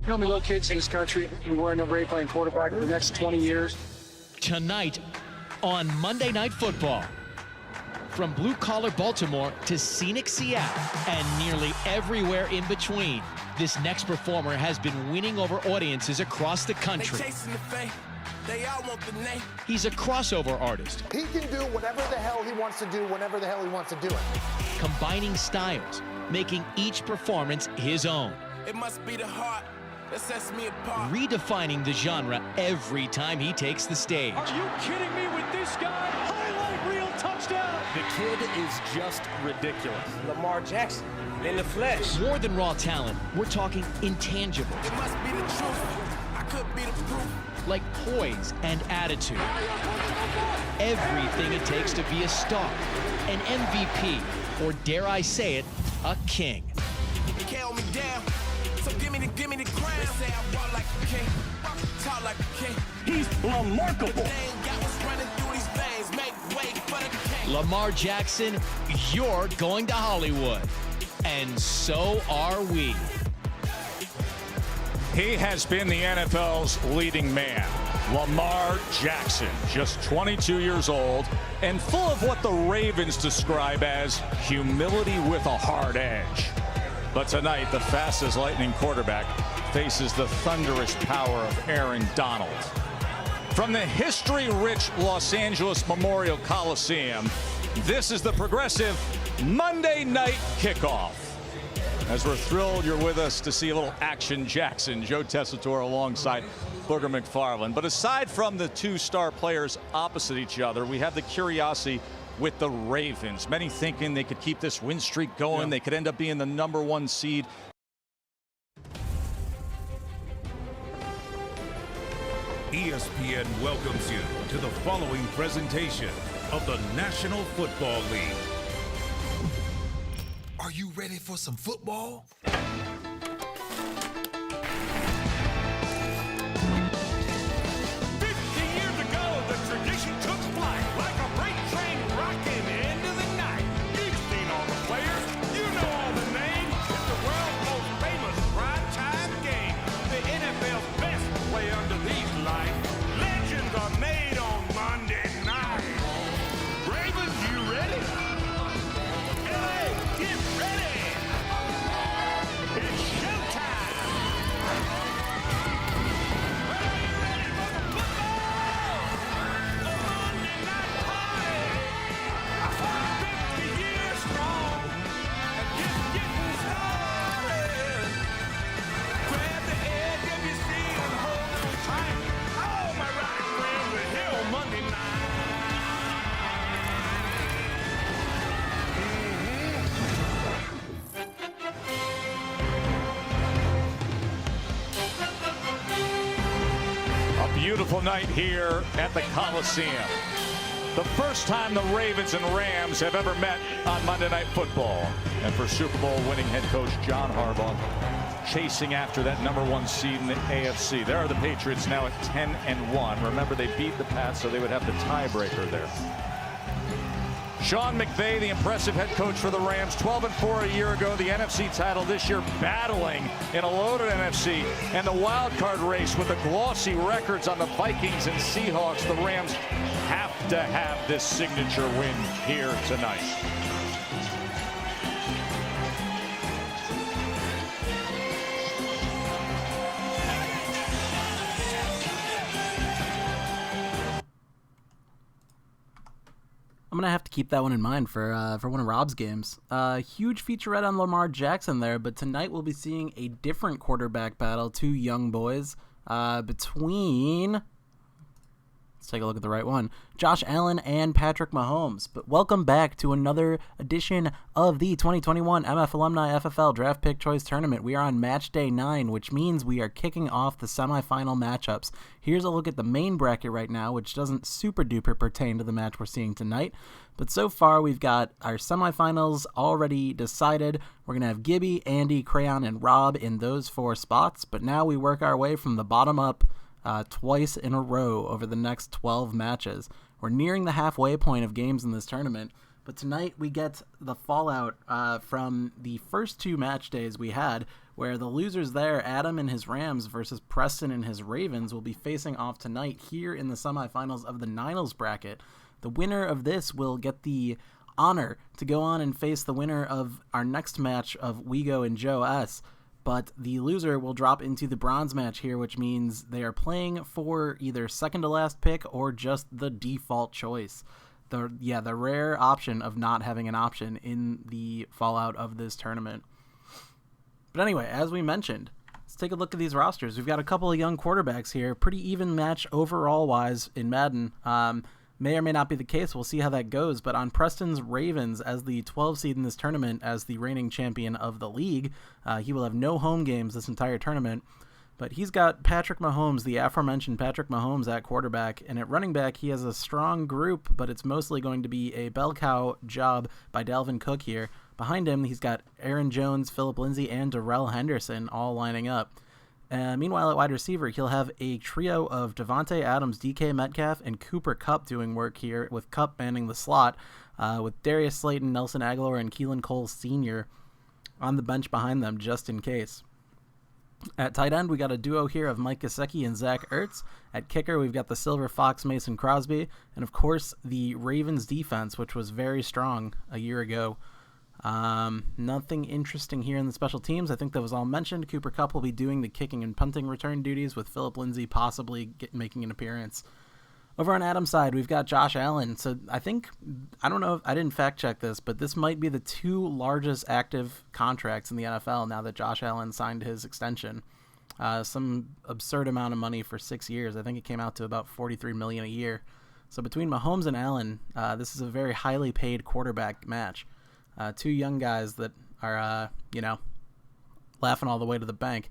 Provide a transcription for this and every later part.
You know, we little kids in this country, we weren't no great playing quarterback for the next 20 years. Tonight on Monday Night Football, from blue-collar Baltimore to scenic Seattle and nearly everywhere in between, this next performer has been winning over audiences across the country. They all want the name. He's a crossover artist. He can do whatever the hell he wants to do, whenever the hell he wants to do it. Combining styles, making each performance his own. It must be the heart that sets me apart. Redefining the genre every time he takes the stage. Are you kidding me with this guy? Highlight reel touchdown. The kid is just ridiculous. Lamar Jackson in the flesh. More than raw talent, we're talking intangibles. It must be the truth. I could be the proof. Like poise and attitude. Everything it takes to be a star, an MVP, or dare I say it, a king. They held me down, so give me the crown. They say I walk like a king, talk like a king. He's remarkable. They ain't got what's running through these veins. Make way for the king. Lamar Jackson, you're going to Hollywood. And so are we. He has been the NFL's leading man, Lamar Jackson, just 22 years old and full of what the Ravens describe as humility with a hard edge. But tonight, the fastest lightning quarterback faces the thunderous power of Aaron Donald. From the history-rich Los Angeles Memorial Coliseum, this is the Progressive Monday Night Kickoff. As we're thrilled you're with us to see a little action Jackson, Joe Tessitore alongside Booger McFarland. But aside from the two star players opposite each other, we have the curiosity with the Ravens. Many thinking they could keep this win streak going. They could end up being the #1 seed. ESPN welcomes you to the following presentation of the National Football League. Are you ready for some football? 50 years ago, the tradition took flight like a freight train rocking into the night. You've seen all the players, you know all the names. It's the world's most famous prime-time game. The NFL's best play under these lights. Legends are made on Monday night. Ravens, you ready? LA, get ready! It's showtime! Well, are you ready for the football? The Monday night party! 50 years strong and just getting started. Grab the edge of your seat and hold on tight. All my riding friends are here on Monday night. A beautiful night here at the Coliseum. The first time the Ravens and Rams have ever met on Monday Night Football. And for Super Bowl winning head coach John Harbaugh, chasing after that #1 seed in the AFC. There are the Patriots now at 10-1. Remember, they beat the Pats, so they would have the tiebreaker there. Sean McVay, the impressive head coach for the Rams, 12-4 a year ago. The NFC title this year, battling in a loaded NFC. And the wild card race with the glossy records on the Vikings and Seahawks. The Rams have to have this signature win here tonight. I'm going to have to keep that one in mind for one of Rob's games. Huge featurette on Lamar Jackson there, but tonight we'll be seeing a different quarterback battle, two young boys, between... Let's take a look at the right one. Josh Allen and Patrick Mahomes. But welcome back to another edition of the 2021 MF Alumni FFL Draft Pick Choice Tournament. We are on match day 9, which means we are kicking off the semifinal matchups. Here's a look at the main bracket right now, which doesn't super duper pertain to the match we're seeing tonight. But so far, we've got our semifinals already decided. We're going to have Gibby, Andy, Crayon, and Rob in those 4 spots. But now we work our way from the bottom up twice in a row over the next 12 matches. We're nearing the halfway point of games in this tournament, but tonight we get the fallout from the first 2 match days we had, where the losers there, Adam and his Rams versus Preston and his Ravens, will be facing off tonight here in the semifinals of the Niners bracket. The winner of this will get the honor to go on and face the winner of our next match of Wego and Joe S. But the loser will drop into the bronze match here, which means they are playing for either second to last pick or just the default choice. The rare option of not having an option in the fallout of this tournament. But anyway, as we mentioned, let's take a look at these rosters. We've got a couple of young quarterbacks here. Pretty even match overall-wise in Madden. May or may not be the case. We'll see how that goes. But on Preston's Ravens, as the 12 seed in this tournament, as the reigning champion of the league, he will have no home games this entire tournament. But he's got Patrick Mahomes, the aforementioned Patrick Mahomes at quarterback. And at running back, he has a strong group, but it's mostly going to be a bell cow job by Dalvin Cook here. Behind him, he's got Aaron Jones, Phillip Lindsay, and Darrell Henderson all lining up. Meanwhile, at wide receiver, he'll have a trio of Devontae Adams, DK Metcalf, and Cooper Kupp doing work here, with Kupp manning the slot, with Darius Slayton, Nelson Aguilar, and Keelan Cole Sr. on the bench behind them, just in case. At tight end, we got a duo here of Mike Gesicki and Zach Ertz. At kicker, we've got the Silver Fox Mason Crosby, and of course, the Ravens defense, which was very strong a year ago. Nothing interesting here in the special teams. I think that was all mentioned. Cooper Kupp will be doing the kicking and punting return duties, with Phillip Lindsay possibly making an appearance. Over on Adam's side, we've got Josh Allen. So I don't know if I didn't fact check this, but this might be the 2 largest active contracts in the NFL now that Josh Allen signed his extension. Some absurd amount of money for 6 years. I think it came out to about $43 million a year. So between Mahomes and Allen, this is a very highly paid quarterback match. 2 young guys that are, laughing all the way to the bank.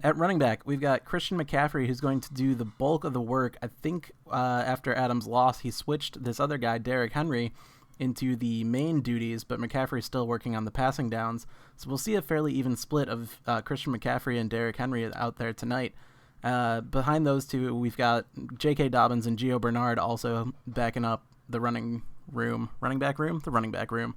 At running back, we've got Christian McCaffrey, who's going to do the bulk of the work. I think after Adams' loss, he switched this other guy, Derrick Henry, into the main duties, but McCaffrey's still working on the passing downs. So we'll see a fairly even split of Christian McCaffrey and Derrick Henry out there tonight. Behind those two, we've got J.K. Dobbins and Gio Bernard also backing up the running back room.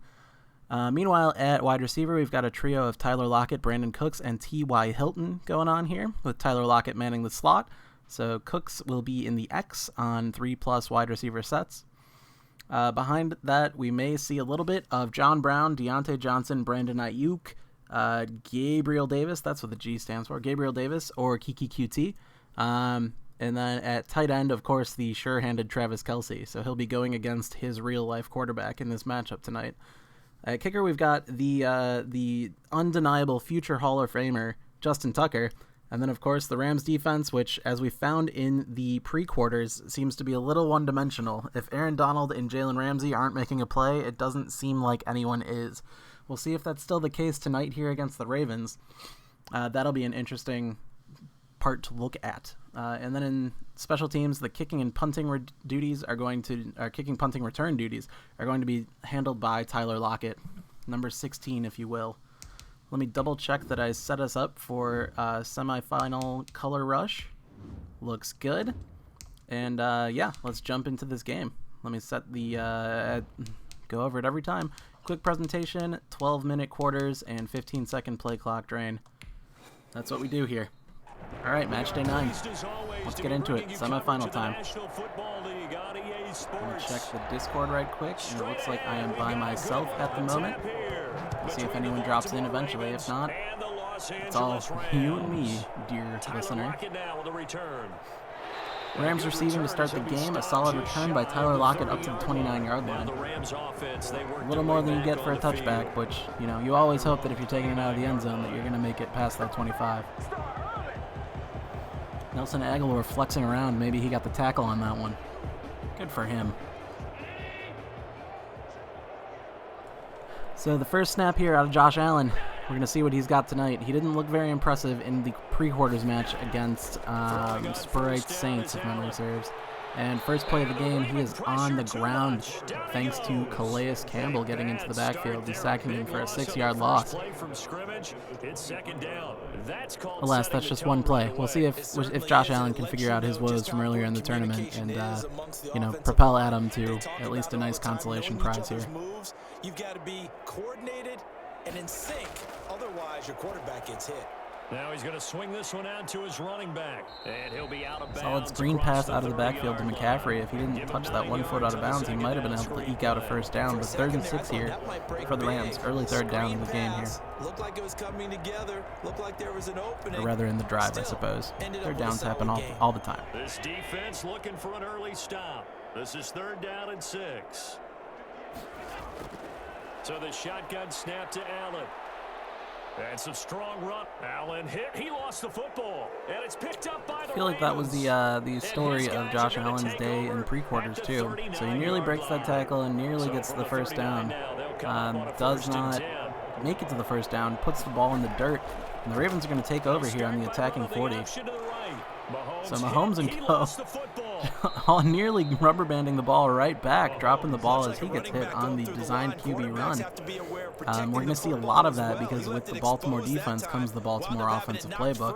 Meanwhile, at wide receiver, we've got a trio of Tyler Lockett, Brandon Cooks, and T.Y. Hilton going on here, with Tyler Lockett manning the slot. So Cooks will be in the X on 3+ wide receiver sets. Behind that, we may see a little bit of John Brown, Deontay Johnson, Brandon Ayuk, Gabriel Davis, that's what the G stands for, Gabriel Davis, or Kiki QT. And then at tight end, of course, the sure-handed Travis Kelce. So he'll be going against his real-life quarterback in this matchup tonight. At kicker, we've got the undeniable future Hall of Famer, Justin Tucker. And then, of course, the Rams defense, which, as we found in the pre-quarters, seems to be a little one-dimensional. If Aaron Donald and Jalen Ramsey aren't making a play, it doesn't seem like anyone is. We'll see if that's still the case tonight here against the Ravens. That'll be an interesting part to look at. And then in special teams, the kicking and punting return duties are going to be handled by Tyler Lockett, number 16, if you will. Let me double check that I set us up for semifinal color rush. Looks good. And let's jump into this game. Let me set the go over it every time. Quick presentation, 12-minute quarters, and 15-second play clock drain. That's what we do here. All right, match day 9. Let's get into it. Semifinal time. I'm going to check the Discord right quick, and it looks like I am by myself at the moment. See if anyone drops in eventually. If not, it's all you and me, dear listener. Rams receiving to start the game. A solid return by Tyler Lockett up to the 29-yard line. A little more than you get for a touchback, which, you always hope that if you're taking it out of the end zone that you're going to make it past that 25. Nelson Aguilar flexing around. Maybe he got the tackle on that one. Good for him. So the first snap here out of Josh Allen. We're going to see what he's got tonight. He didn't look very impressive in the pre-quarters match against Sprite Saints, if memory serves. And first play of the game, he is on the ground thanks to Calais Campbell getting into the backfield. He's sacking him for a 6-yard loss. Alas, that's just one play. We'll see if Josh Allen can figure out his woes from earlier in the tournament and propel Adam to at least a nice consolation prize here. You've got to be coordinated and in sync. Otherwise, your quarterback gets hit. Now he's going to swing this one out to his running back, and he'll be out of bounds. Solid screen pass out of the backfield to McCaffrey. If he didn't touch that 1 foot out of bounds, he might have been able to eke out a first down. But 3rd and 6 here for the Rams. Early 3rd down in the game here. Looked like it was coming together. Looked like there was an opening. Or rather in the drive, I suppose. 3rd downs happen all the time. This defense looking for an early stop. This is 3rd down and 6. So the shotgun snap to Allen. And some strong run. Allen hit. He lost the football. And it's picked up by the I feel like that was the story of Josh Allen's day in pre-quarters too. So he nearly breaks that tackle and nearly gets to the first down. Does not make it to the first down. Puts the ball in the dirt. And the Ravens are going to take over here on the attacking 40. So Mahomes and co. Nearly rubber banding the ball right back, dropping the ball as he gets hit on the designed QB run. We're going to see a lot of that because with the Baltimore defense comes the Baltimore offensive playbook.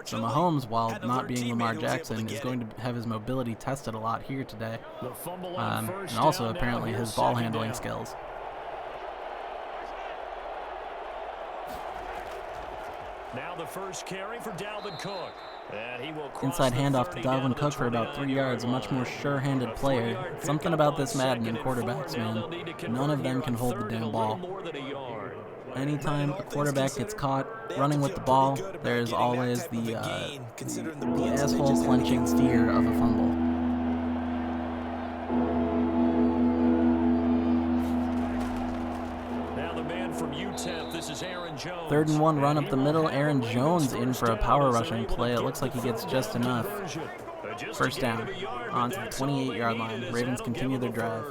So Mahomes, while not being Lamar Jackson, is going to have his mobility tested a lot here today. And also apparently his ball handling skills. Now the first carry for Dalvin Cook. And he will inside handoff to Dalvin Cook for about 3 yards. A much more sure-handed player. Something about this Madden and quarterbacks, man. None of them can hold the damn ball. Anytime a quarterback gets caught running with the ball, there's always the asshole-clenching fear of a fumble. From UTEP, this is Aaron Jones. 3rd and 1 run up the middle. Aaron Jones in for a power rushing play. It looks like he gets just enough. First down onto the 28-yard line. Ravens continue their drive.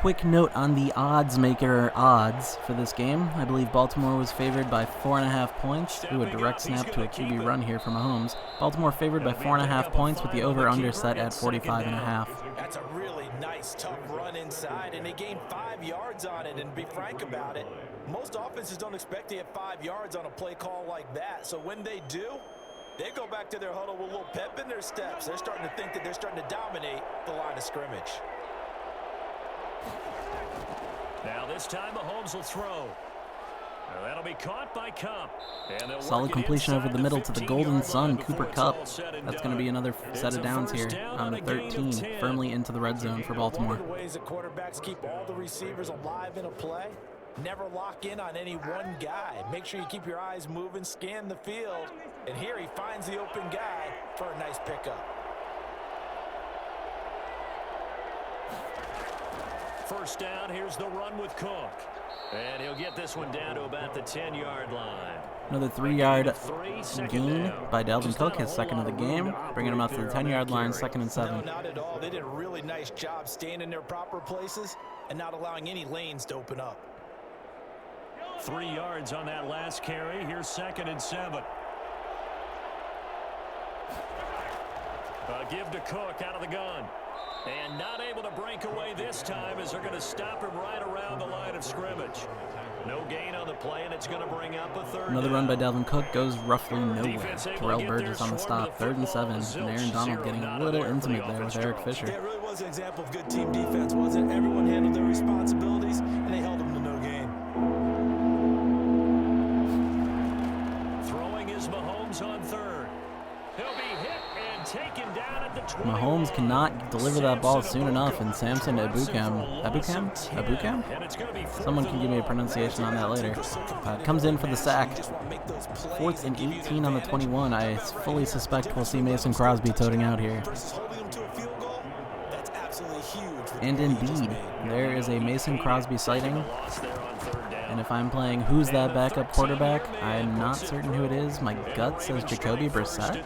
Quick note on the odds maker odds for this game. I believe Baltimore was favored by 4.5 points. Ooh, a direct snap to a QB run here from Mahomes. Baltimore favored by 4.5 points with the over-under set at 45.5. That's a really nice, tough run inside, and they gained 5 yards on it. And be frank about it, most offenses don't expect to get 5 yards on a play call like that. So when they do, they go back to their huddle with a little pep in their steps. They're starting to think that they're starting to dominate the line of scrimmage. Now this time Mahomes will throw. Now that'll be caught by Cup. Solid completion over the middle to the Golden Son, Cooper Kupp. That's going to be another set of downs here on the 13, firmly into the red zone for Baltimore. One of the ways that quarterbacks keep all the receivers alive in a play, never lock in on any one guy. Make sure you keep your eyes moving, scan the field, and here he finds the open guy for a nice pickup. First down, here's the run with Cook. And he'll get this one down to about the 10-yard line. Another 3-yard gain by Dalvin Cook, his second of the game, bringing him out to the 10-yard line, 2nd and 7. No, not at all. They did a really nice job staying in their proper places and not allowing any lanes to open up. 3 yards on that last carry. Here's 2nd and 7. Give to Cook out of the gun. And not able to break away this time as they're going to stop him right around the line of scrimmage. No gain on the play, and it's going to bring up a 3rd Another down. run by Dalvin Cook goes roughly nowhere. Terrell Burgess on the stop, 3rd and 7. And Aaron Donald getting a little intimate there with Eric Fisher. Yeah, it really was an example of good team defense, wasn't it? Everyone handled their responsibilities, and they held them to no gain. Throwing is Mahomes on 3rd. He'll be hit and taken down at the 20. Mahomes cannot deliver that ball soon enough, and Samson Ebukam? Someone can give me a pronunciation on that later. Comes in for the sack. 4th and 18 on the 21. I fully suspect we'll see Mason Crosby toting out here. And indeed, there is a Mason Crosby sighting. And if I'm playing who's that backup quarterback, I'm not certain who it is. My gut says Jacoby Brissett.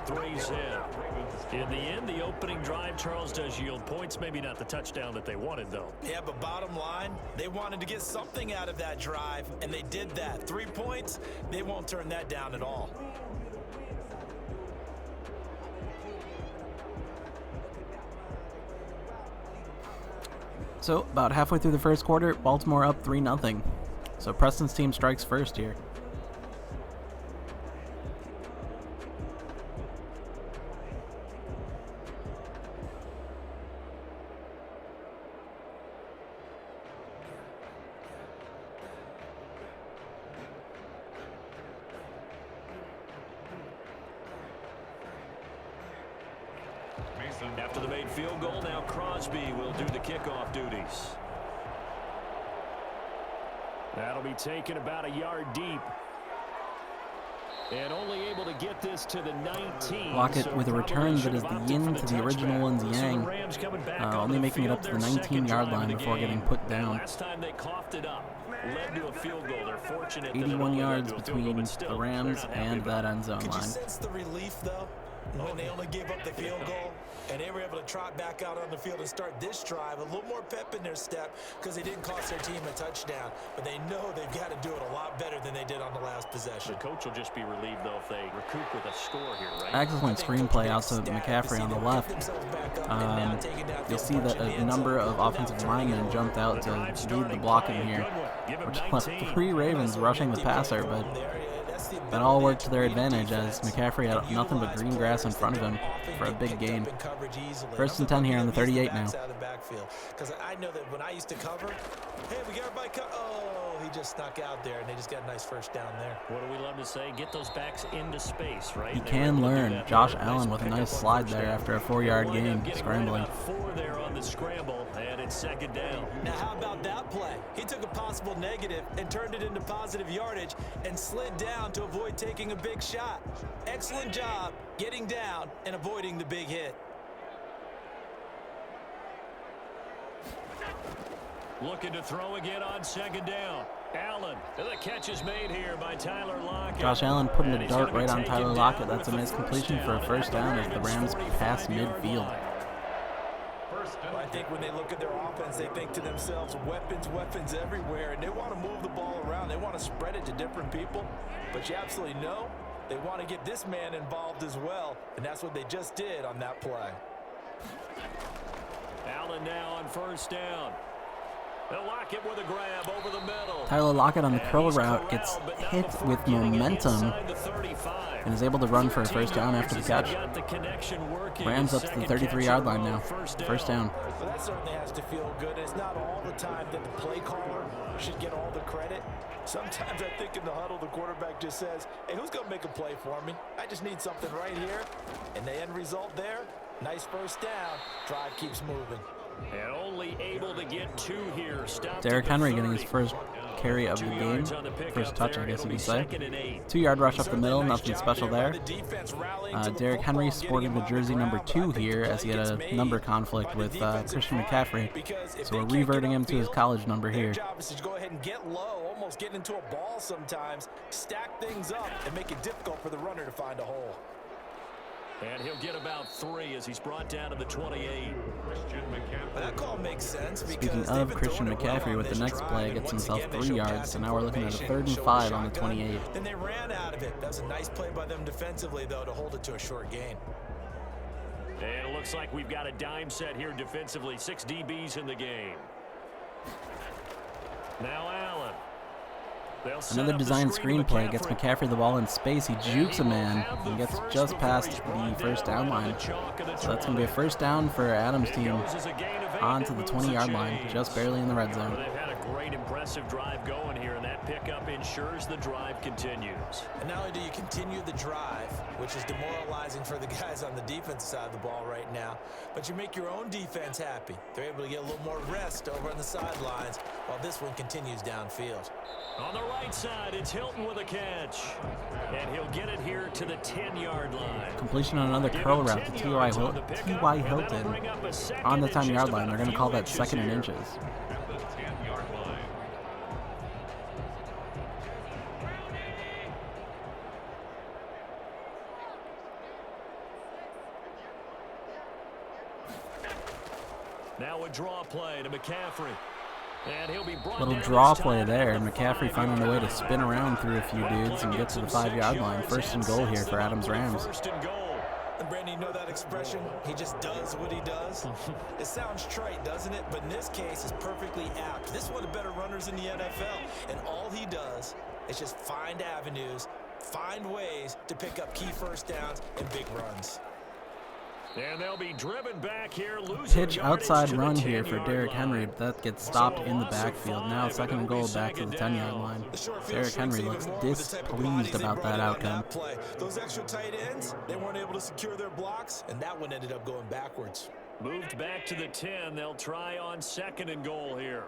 In the end, the opening drive, Charles, does yield points. Maybe not the touchdown that they wanted, though. Yeah, but bottom line, they wanted to get something out of that drive, and they did that. 3 points, they won't turn that down at all. So, about halfway through the first quarter, Baltimore up 3-0. So Preston's team strikes first here. After the made field goal, now Crosby will do the kickoff duties. That'll be taken about a yard deep. And only able to get this to the 19. Lockett with a return that is the yin to the original one's yang, only making it up to the 19-yard line before getting put down. Last time they coughed it up, led to a field goal. They're fortunate 81 yards between the Rams and that end zone line. Could you sense the relief, though, when they only gave up the field goal? And they were able to trot back out on the field and start this drive. A little more pep in their step because they didn't cost their team a touchdown. But they know they've got to do it a lot better than they did on the last possession. The coach will just be relieved, though, if they recoup with a score here, right? Excellent screenplay out to McCaffrey on the left. You'll see that a number of offensive linemen jumped out to lead the block in here, which left 3 Ravens rushing the passer, but that all worked to their advantage as McCaffrey had nothing but green grass in front of him for a big gain. 1st and 10 here on the 38 now. Because I know that when I used to cover, hey, we got everybody oh, he just snuck out there, and they just got a nice first down there. What do we love to say? Get those backs into space, right? He can learn. Josh Allen with a nice slide there after a 4-yard gain, scrambling. 4 there on the scramble, and it's 2nd down. Now, how about that play? He took a possible negative and turned it into positive yardage and slid down to avoid taking a big shot. Excellent job getting down and avoiding the big hit. Looking to throw again on 2nd down. Allen, the catch is made here by Tyler Lockett. Josh Allen putting a dart right on Tyler Lockett. That's a nice completion for a 1st down as the Rams pass midfield. Well, I think when they look at their offense, they think to themselves, weapons everywhere, and they want to move the ball around. They want to spread it to different people, but you absolutely know they want to get this man involved as well, and that's what they just did on that play. Allen now on 1st down. Lockett with a grab over the middle. Tyler Lockett on the curl route gets hit with momentum and is able to run for a 1st down after the catch. Rams up to the 33-yard line now. 1st down. Well, that certainly has to feel good. It's not all the time that the play caller should get all the credit. Sometimes I think in the huddle, the quarterback just says, hey, who's going to make a play for me? I just need something right here. And the end result there, nice 1st down. Drive keeps moving. And only able to get 2 here. Derrick Henry getting his first carry of the game. First touch, I guess you could say. 2-yard rush up the middle, nothing special there. Derrick Henry sporting the jersey number 2 here as he had a number conflict with Christian McCaffrey. So we're reverting him to his college number here. Job is to go ahead and get low, almost get into a ball sometimes, stack things up, and make it difficult for the runner to find a hole. And he'll get about 3 as he's brought down to the 28. That call makes sense. Speaking of Christian McCaffrey, with the next play, gets himself 3 yards. So now we're looking at a 3rd and 5 on the 28. Then they ran out of it. That was a nice play by them defensively, though, to hold it to a short gain. And it looks like we've got a dime set here defensively. 6 DBs in the game. Now Allen. Another design screenplay gets McCaffrey the ball in space. He jukes a man and gets just past the 1st down line. So that's going to be a 1st down for Adams' team onto the 20-yard line, just barely in the red zone. They've had a great, impressive drive going here, and that pickup ensures the drive continues. And not only do you continue the drive, which is demoralizing for the guys on the defensive side of the ball right now, but you make your own defense happy. They're able to get a little more rest over on the sidelines while this one continues downfield. On the right side, it's Hilton with a catch. And he'll get it here to the 10-yard line. Completion on another curl route to T.Y. Hilton on the 10-yard line. They're going to call that 2nd and inches. Now a draw play to McCaffrey. And he'll be brought Little draw play there. McCaffrey finding a way to spin around through a few dudes and get to the 5-yard line. 1st and goal here for Adams Rams. 1st and goal. And Brandon, you know that expression? He just does what he does. It sounds trite, doesn't it? But in this case, it's perfectly apt. This is one of the better runners in the NFL. And all he does is just find avenues, find ways to pick up key 1st downs and big runs. And they'll be driven back here, Pitch outside run here for Derrick Henry, but that gets stopped in the backfield. Now 2nd and goal back to the 10-yard line. Derrick Henry looks displeased about that outcome. Those extra tight ends, they weren't able to secure their blocks, and that one ended up going backwards. Moved back to the 10. They'll try on 2nd and goal here.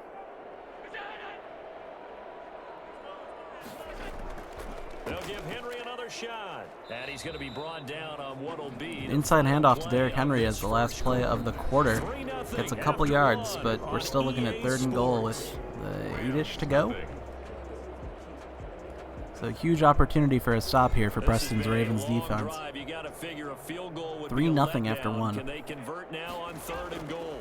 They'll give Henry another shot. And he's going to be brought down on what will be... Inside handoff to Derrick Henry as the last play of the quarter. Gets a couple yards, but we're still looking at 3rd and goal with 8-ish to go. So huge opportunity for a stop here for Preston's Ravens defense. 3-0 after 1. Can they convert now on 3rd and goal?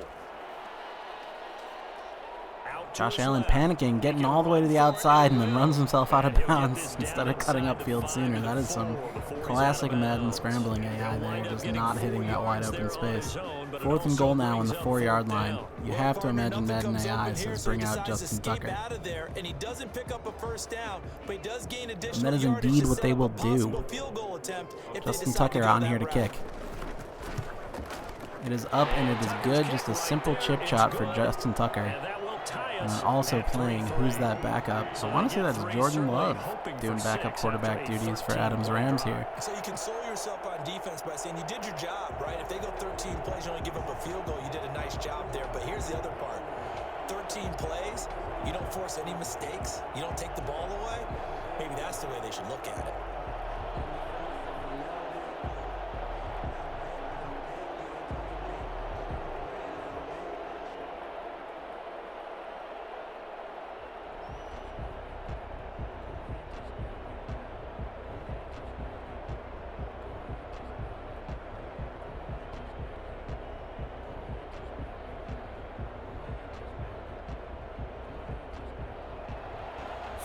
Josh Allen panicking, getting all the way to the outside, and then runs himself out of bounds instead of cutting upfield sooner. That is some classic Madden scrambling AI there, just not hitting that wide open space. 4th and goal now on the 4-yard line. You have to imagine Madden AI says bring out Justin Tucker. And that is indeed what they will do. Justin Tucker on here to kick. It is up and it is good, just a simple chip shot for Justin Tucker. And then also playing Who's That Backup. So I want to say that's Jordan Love doing backup quarterback duties for Adams Rams here. So you console yourself on defense by saying you did your job, right? If they go 13 plays, you only give up a field goal, you did a nice job there. But here's the other part. 13 plays, you don't force any mistakes, you don't take the ball away. Maybe that's the way they should look at it.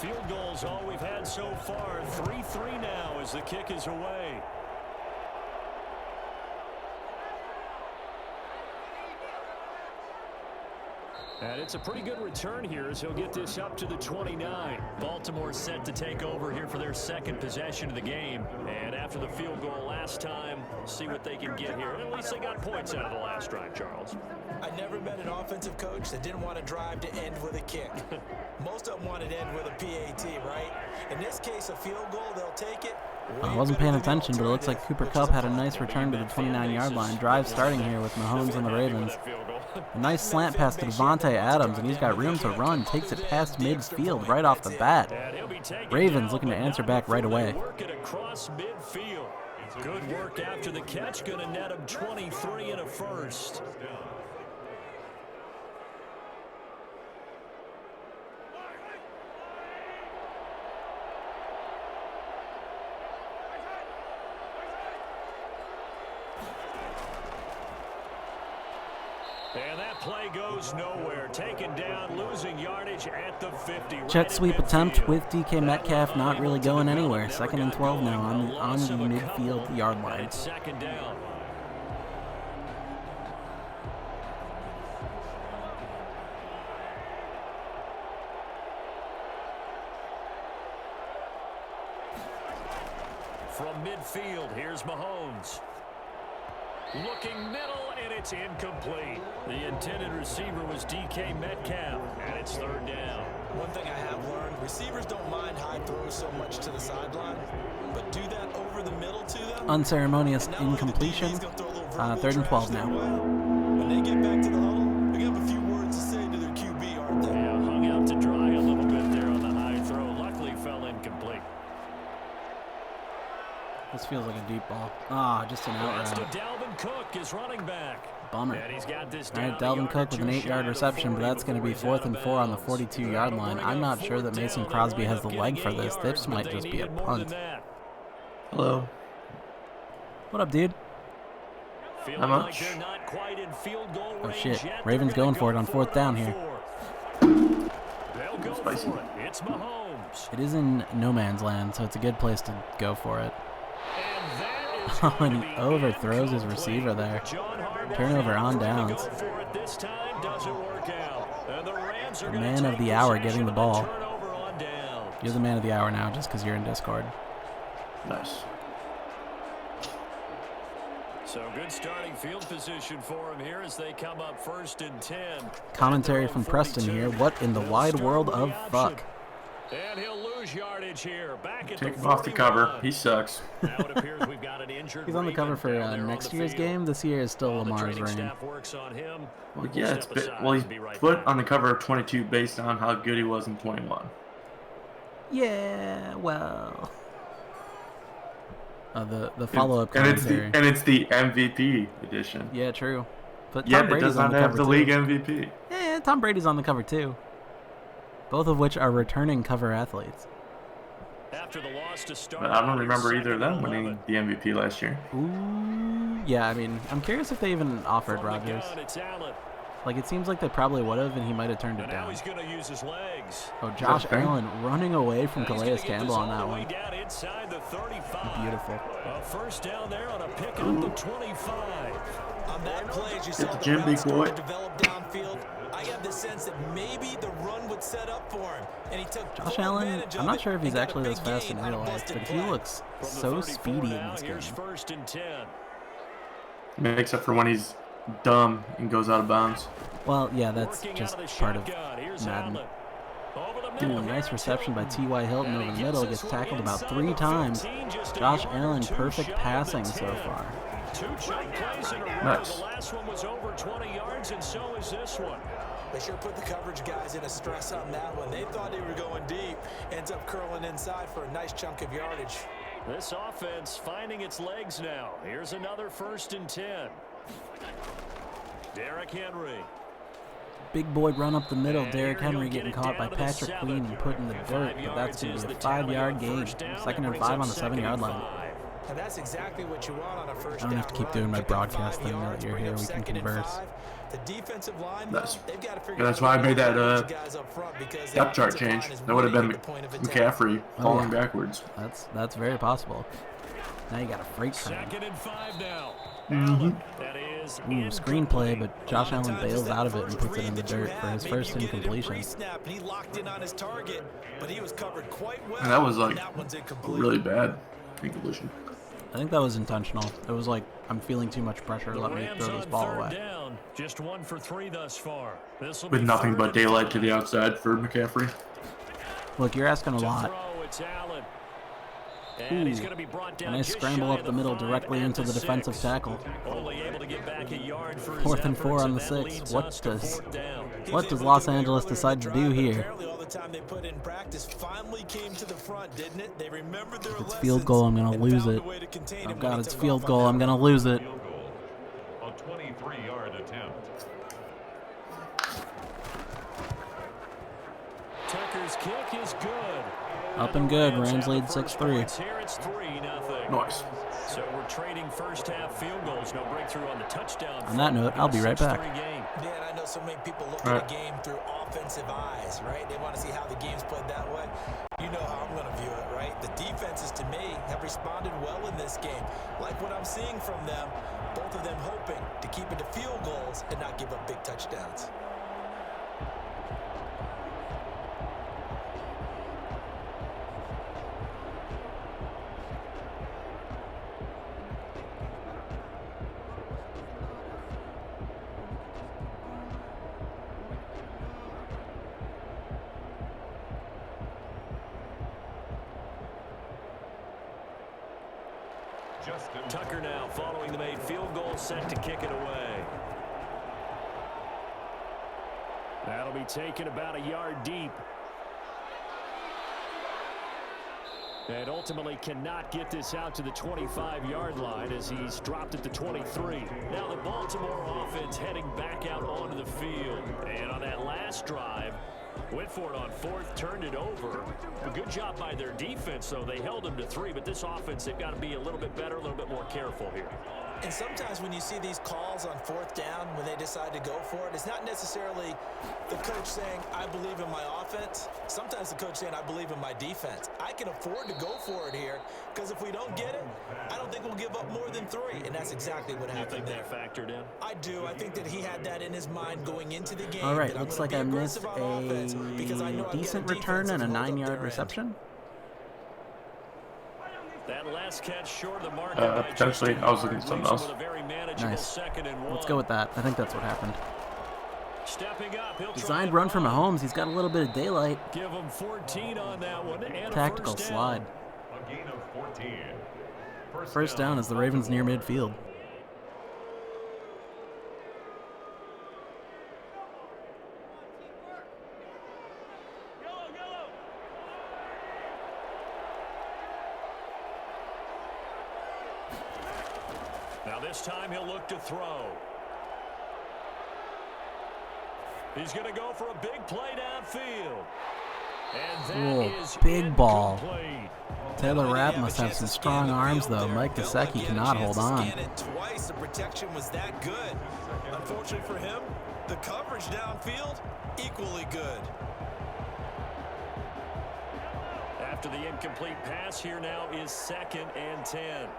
Field goals all we've had so far. 3-3 now as the kick is away. And it's a pretty good return here as he'll get this up to the 29. Baltimore set to take over here for their 2nd possession of the game. And after the field goal last time, see what they can get here. At least they got points out of the last drive, Charles. I never met an offensive coach that didn't want to drive to end with a kick. Most of them want to end with a PAT, right? In this case, a field goal, they'll take it. I wasn't paying attention, but it looks like Cooper Kupp had a nice return to the 29-yard line. Drive starting here with Mahomes and the Ravens. A nice slant pass to Devontae Adams, and he's got room to run. Takes it past midfield right off the bat. Ravens looking to answer back right away. Good work after the catch. Going to net him 23 and a first. And that play goes nowhere. Taken down, losing yardage at the 50. Jet sweep attempt with DK Metcalf not really going anywhere. 2nd and 12 now on the midfield yard line. 2nd down. From midfield, here's Mahomes. Looking middle, and it's incomplete. The intended receiver was DK Metcalf, and it's 3rd down. One thing I have learned, receivers don't mind high throws so much to the sideline, but do that over the middle to them. Unceremonious incompletion. 3rd and 12 now. When they get back to the huddle, they have a few words to say to their QB, aren't they? Yeah, hung out to dry a little bit there on the high throw. Luckily fell incomplete. This feels like a deep ball. Ah, just an out route. Dalvin Cook is running back. Bummer. And he's got this All right, Dalvin Cook with an 8-yard reception, but that's going to be 4th and 4 on the 42-yard line. I'm not sure that Mason Crosby has the leg for this. This might just be a punt. Hello. What up, dude? How much? Oh, shit. Ravens going for it on 4th down here. Spicy. It's Mahomes. It is in no man's land, so it's a good place to go for it. And he overthrows his receiver there. Turnover on downs. The man of the hour getting the ball. You're the man of the hour now just because you're in Discord. Nice. So good starting field position for him here as they come up 1st and 10. Commentary from Preston here. What in the wide world of fuck? And he'll lose yardage here. Back at Take the him off the cover. He sucks. Now it appears we've got an injured He's on the cover for next year's game. This year is still Lamar's reign. Well, yeah, he's put on the cover of 22 based on how good he was in 21. Yeah, well. The follow-up commentary. And it's the MVP edition. Yeah, true. But yeah, Tom Brady's it does not have the league MVP. Yeah, Tom Brady's on the cover too. Both of which are returning cover athletes. After the loss to start, but I don't remember either of them winning the MVP last year. Ooh, yeah, I mean, I'm curious if they even offered Rodgers. Like, it seems like they probably would have, and he might have turned it down. He's gonna use his legs. Oh, Josh Allen running away from Calais Campbell on that one. Beautiful. First down there on a pick up the 25. On that play, as you Get saw the Jim, big boy. develop downfield, I have the sense that maybe the run would set up for him, and he took Josh Allen. I'm not sure if he's actually this fast in real life, but he looks so speedy in this game. 1st and 10. Except for when he's dumb and goes out of bounds. Well, yeah, that's just part of Madden. Ooh, nice reception by T.Y. Hilton over the middle. Gets tackled about 3 times. Josh Allen, perfect passing so far. 2 chunk plays in a row. Nice. The last one was over 20 yards, and so is this one. They sure put the coverage guys in a stress on that one. They thought they were going deep. Ends up curling inside for a nice chunk of yardage. This offense finding its legs now. Here's another 1st and 10. Derrick Henry. Big boy run up the middle. Derrick Henry getting caught by Patrick Queen and put in the dirt, but that's going to be a 5-yard gain. 2nd and 5 on the 7-yard line. And that's exactly what you want on a first I don't have to keep doing my broadcast thing now that you're here. We can converse. The defensive line, That's, they've got to figure that's why I made that because depth chart change. That would have been McCaffrey falling backwards. That's very possible. Now you got a freight train. 2nd and 5 now. That is screenplay, but Josh Allen bails out of it and puts it in the dirt for his first incompletion. He locked in on his target, but he was covered quite well. And that was like really bad incompletion. I think that was intentional. It was like, I'm feeling too much pressure. Let me throw this ball away. Down. Just 1 for 3 thus far. With nothing but daylight to the outside for McCaffrey. Look, you're asking a lot. And he's going to be brought down. Nice scramble up the middle directly into the defensive tackle. Only able to get back a yard for 4th and 4 on the 6. What does Los Angeles decide to do here? If it's field goal, I'm going to lose it. Oh God, it's field goal. I'm going to lose it. A 23-yard attempt. Tucker's kick is good. Up and good. Rams lead 6-3. Here it's 3-0. Nice. So we're trading first half field goals. No breakthrough on the touchdown. On that note, I'll be right back. Dan, I know so many people look at the game through offensive eyes, right? They want to see how the game's played that way. You know how I'm going to view it, right? The defenses, to me, have responded well in this game. Like what I'm seeing from them, both of them hoping to keep it to field goals and not give up big touchdowns. Tucker now following the made field goal, set to kick it away. That'll be taken about a yard deep. And ultimately cannot get this out to the 25-yard line as he's dropped at the 23. Now the Baltimore offense heading back out onto the field. And on that last drive, went for it on 4th, turned it over. A good job by their defense, though. They held them to 3, but this offense, they've got to be a little bit better, a little bit more careful here. And sometimes when you see these calls on 4th down, when they decide to go for it, it's not necessarily the coach saying, I believe in my offense. Sometimes the coach saying, I believe in my defense. I can afford to go for it here, because if we don't get it, I don't think we'll give up more than 3. And that's exactly what happened there. You think that factored in? I do. I think that he had that in his mind going into the game. All right, looks like I missed a decent return and a 9-yard reception. That last catch short of the mark. Potentially, I was looking at something else. Nice. Let's go with that. I think that's what happened. Stepping up, designed run for Mahomes. He's got a little bit of daylight. Give him 14 on that one. And tactical slide. First down as the Ravens near midfield. Now this time he'll look to throw. He's going to go for a big play downfield. And that is big ball. Taylor Rapp must have some strong arms, though. Mike Gesicki cannot hold on. Twice the protection was that good. Unfortunately for him, the coverage downfield equally good. After the incomplete pass, here now is 2nd and 10.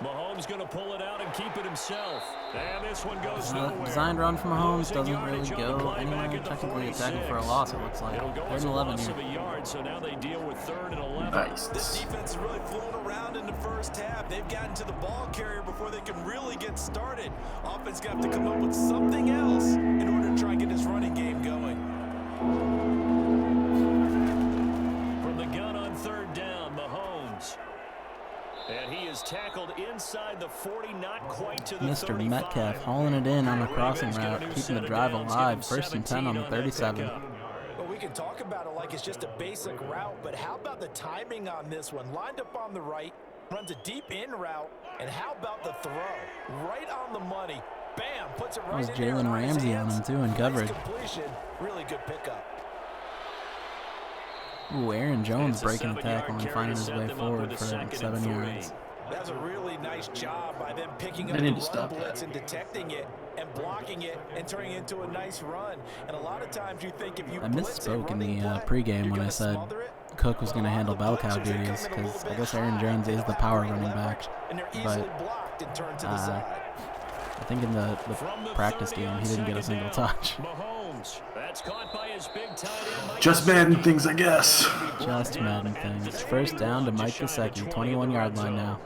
Mahomes going to pull it out and keep it himself. And this one goes nowhere. Designed run from Mahomes doesn't really go anywhere. Technically a tackle for a loss, it looks like. 3rd and 11 here. So now they deal with 3rd and 11. Nice. This defense is really flown around in the first half. They've gotten to the ball carrier before they can really get started. Offense got to come up with something else in order to try and get this running game going. From the gun on 3rd down, Mahomes. And he is tackled inside the 40, not quite to the Mr. 35. Metcalf hauling it in on a crossing route, keeping the drive alive. 1st and 10 on the 37. Well, we can talk about it like it's just a basic route, but how about the timing on this one? Lined up on the right, runs a deep in route, and how about the throw? Right on the money. Bam, puts it right in there. That was Jalen Ramsey on him, too, in coverage. Nice completion. Really good pickup. Ooh, Aaron Jones breaking a tackle and finding his way forward for 7 yards. That's a really nice job by them picking up They need the to stop run blitz that. and detecting it and blocking it and turning it into a nice run. And a lot of times you think if you I misspoke in the pregame when I said Cook was going to handle bell cow duties, because I guess Aaron Jones is the power running back. But I think in the practice game he didn't get a single touch. Just Madden things, I guess. Just Madden things. 1st down to Mike Gesicki, 21-yard line now.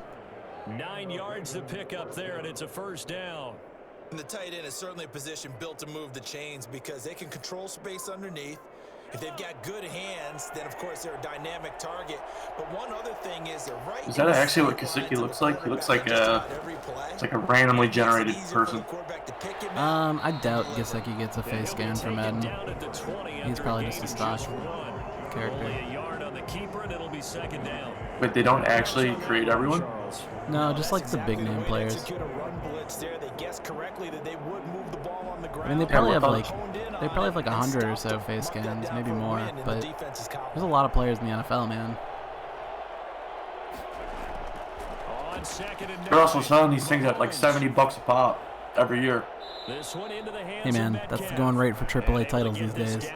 9 yards to pick up there, and it's a 1st down. And the tight end is certainly a position built to move the chains because they can control space underneath. If they've got good hands, then of course they're a dynamic target. But one other thing is they're right. Is that actually what Gesicki looks like? He looks like it's like a randomly generated person. I doubt Gesicki gets a face scan from Madden. He's probably just a stock character. Wait, they don't actually create everyone? No, just like the big name players. I mean, they probably have like 100 or so face scans, maybe more, but there's a lot of players in the NFL, man. They're also selling these things at like $70 a pop every year. Hey man, that's the going rate for AAA titles these days.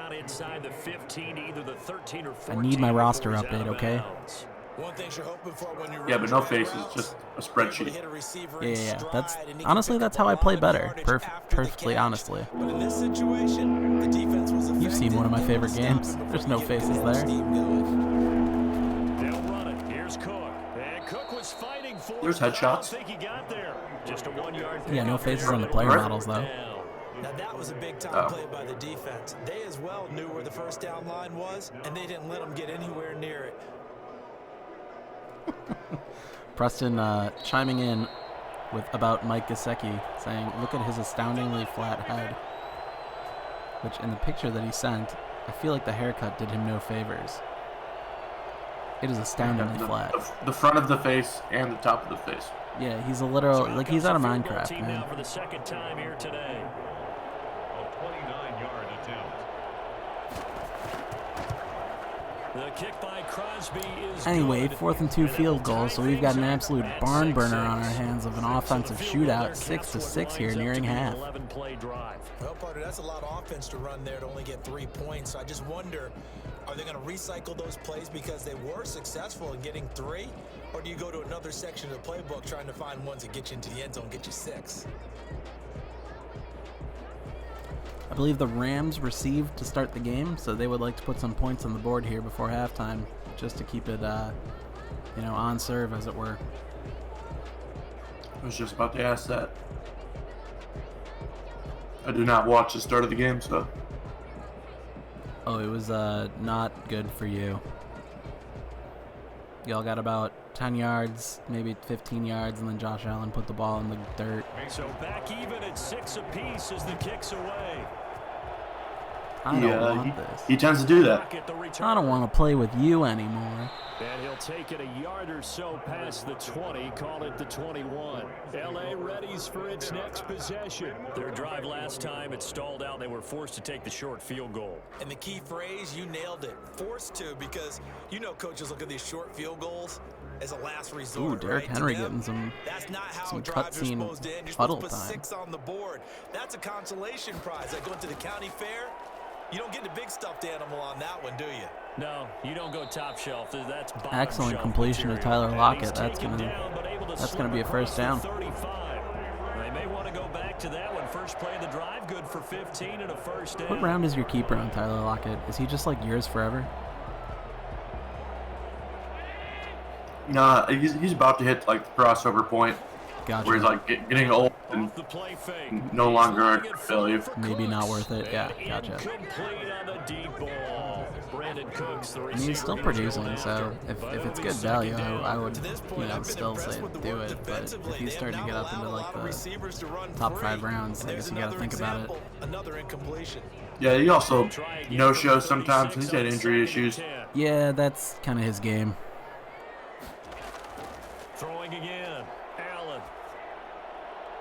I need my roster update, okay? Yeah, but no faces, just a spreadsheet. Yeah. That's honestly, that's how I play better. Perfectly honestly. You've seen one of my favorite games. There's no faces there. There's headshots. Yeah, no faces on the player models though. Now that was a big-time play by the defense. They as well knew where the 1st down line was, and they didn't let them get anywhere near it. Preston chiming in about Mike Gesicki, saying, look at his astoundingly flat head. Which, in the picture that he sent, I feel like the haircut did him no favors. It is astoundingly flat. The front of the face and the top of the face. Yeah, he's a literal, like he's out of Minecraft, man. For the 2nd time here today. A 29-yard attempt. The kick by Crosby is Anyway, 4th and 2 field goal, so we've got an absolute barn burner on our hands of an offensive shootout, 6-6 here, nearing half. Well, partner, that's a lot of offense to run there to only get 3 points. So I just wonder, are they going to recycle those plays because they were successful in getting 3? Or do you go to another section of the playbook trying to find ones that get you into the end zone, get you 6? A believe the Rams received to start the game, so they would like to put some points on the board here before halftime, just to keep it, on serve, as it were. I was just about to ask that. I did not watch the start of the game, so. Oh, it was not good for you. Y'all got about 10 yards, maybe 15 yards, and then Josh Allen put the ball in the dirt. So back even at 6 apiece as the kick's away. I don't want this. He tends to do that. I don't want to play with you anymore. And he'll take it a yard or so past the 20, call it the 21. LA readies for its next possession. Their drive last time, it stalled out. They were forced to take the short field goal. And the key phrase, you nailed it. Forced to, because coaches look at these short field goals as a last resort. Ooh, Derrick Henry getting some cutscene huddle time. 6 on the board. That's a consolation prize. Like going to the county fair. You don't get the big stuffed animal on that one, do you? No, you don't go top shelf. That's excellent completion of Tyler Lockett. That's gonna be a first down. They may want to go back to that one. First play of the drive, good for 15 and a first down. What round is your keeper on Tyler Lockett? Is he just like yours forever? Nah, he's about to hit like the crossover point. Gotcha. Where he's like getting old and no longer a value. Maybe not worth it. Yeah, gotcha. I mean, he's still producing, so if it's good value, I would still say do it. But if he's starting to get up into like the top 5 rounds, I guess you got to think about it. Yeah, he also no-shows sometimes. He's had injury issues. Yeah, that's kind of his game. Throwing again, Allen.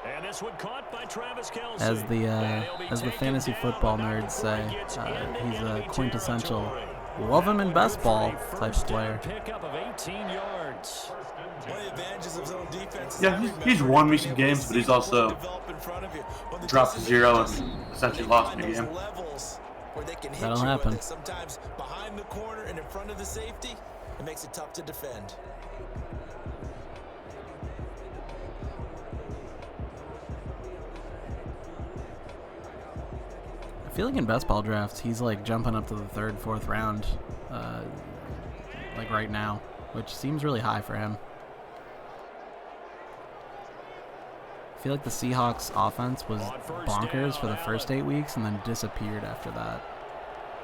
And this one caught by Travis Kelce. As the fantasy football nerds say, he's a quintessential love him in best ball type of player. Pickup of 18 yards. Yeah, he's won me some games, but he's also dropped to 0 and essentially lost me a game. That'll happen. Sometimes behind the corner and in front of the safety, it makes it tough to defend. I feel like in best ball drafts, he's like jumping up to the 3rd, 4th round, like right now, which seems really high for him. I feel like the Seahawks offense was bonkers for the first 8 weeks and then disappeared after that.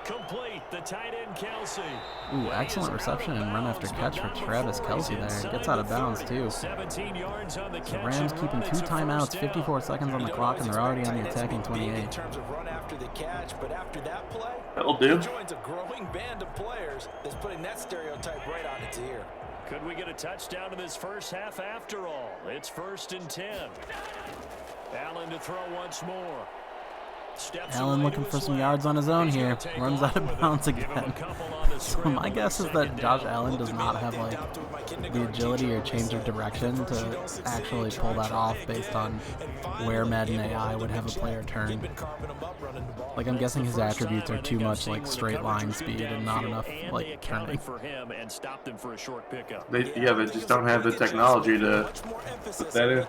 Complete, the tight end Kelce. Ooh, excellent reception and run after catch for Travis Kelce there. Gets out of bounds too. 17 yards on the The Rams keeping 2 timeouts, 54 seconds on the clock, and they're already on the attacking 28. In terms of run after the catch, but after that play, that'll do. He joins a growing band of players that's putting that stereotype right on its ear. Could we get a touchdown in this first half after all? It's 1st and 10. Allen to throw once more. Allen looking for some yards on his own here. Runs out of bounds again. So my guess is that Josh Allen does not have like the agility or change of direction to actually pull that off based on where Madden AI would have a player turn. Like I'm guessing his attributes are too much like straight line speed and not enough like turning. They just don't have the technology to put that in.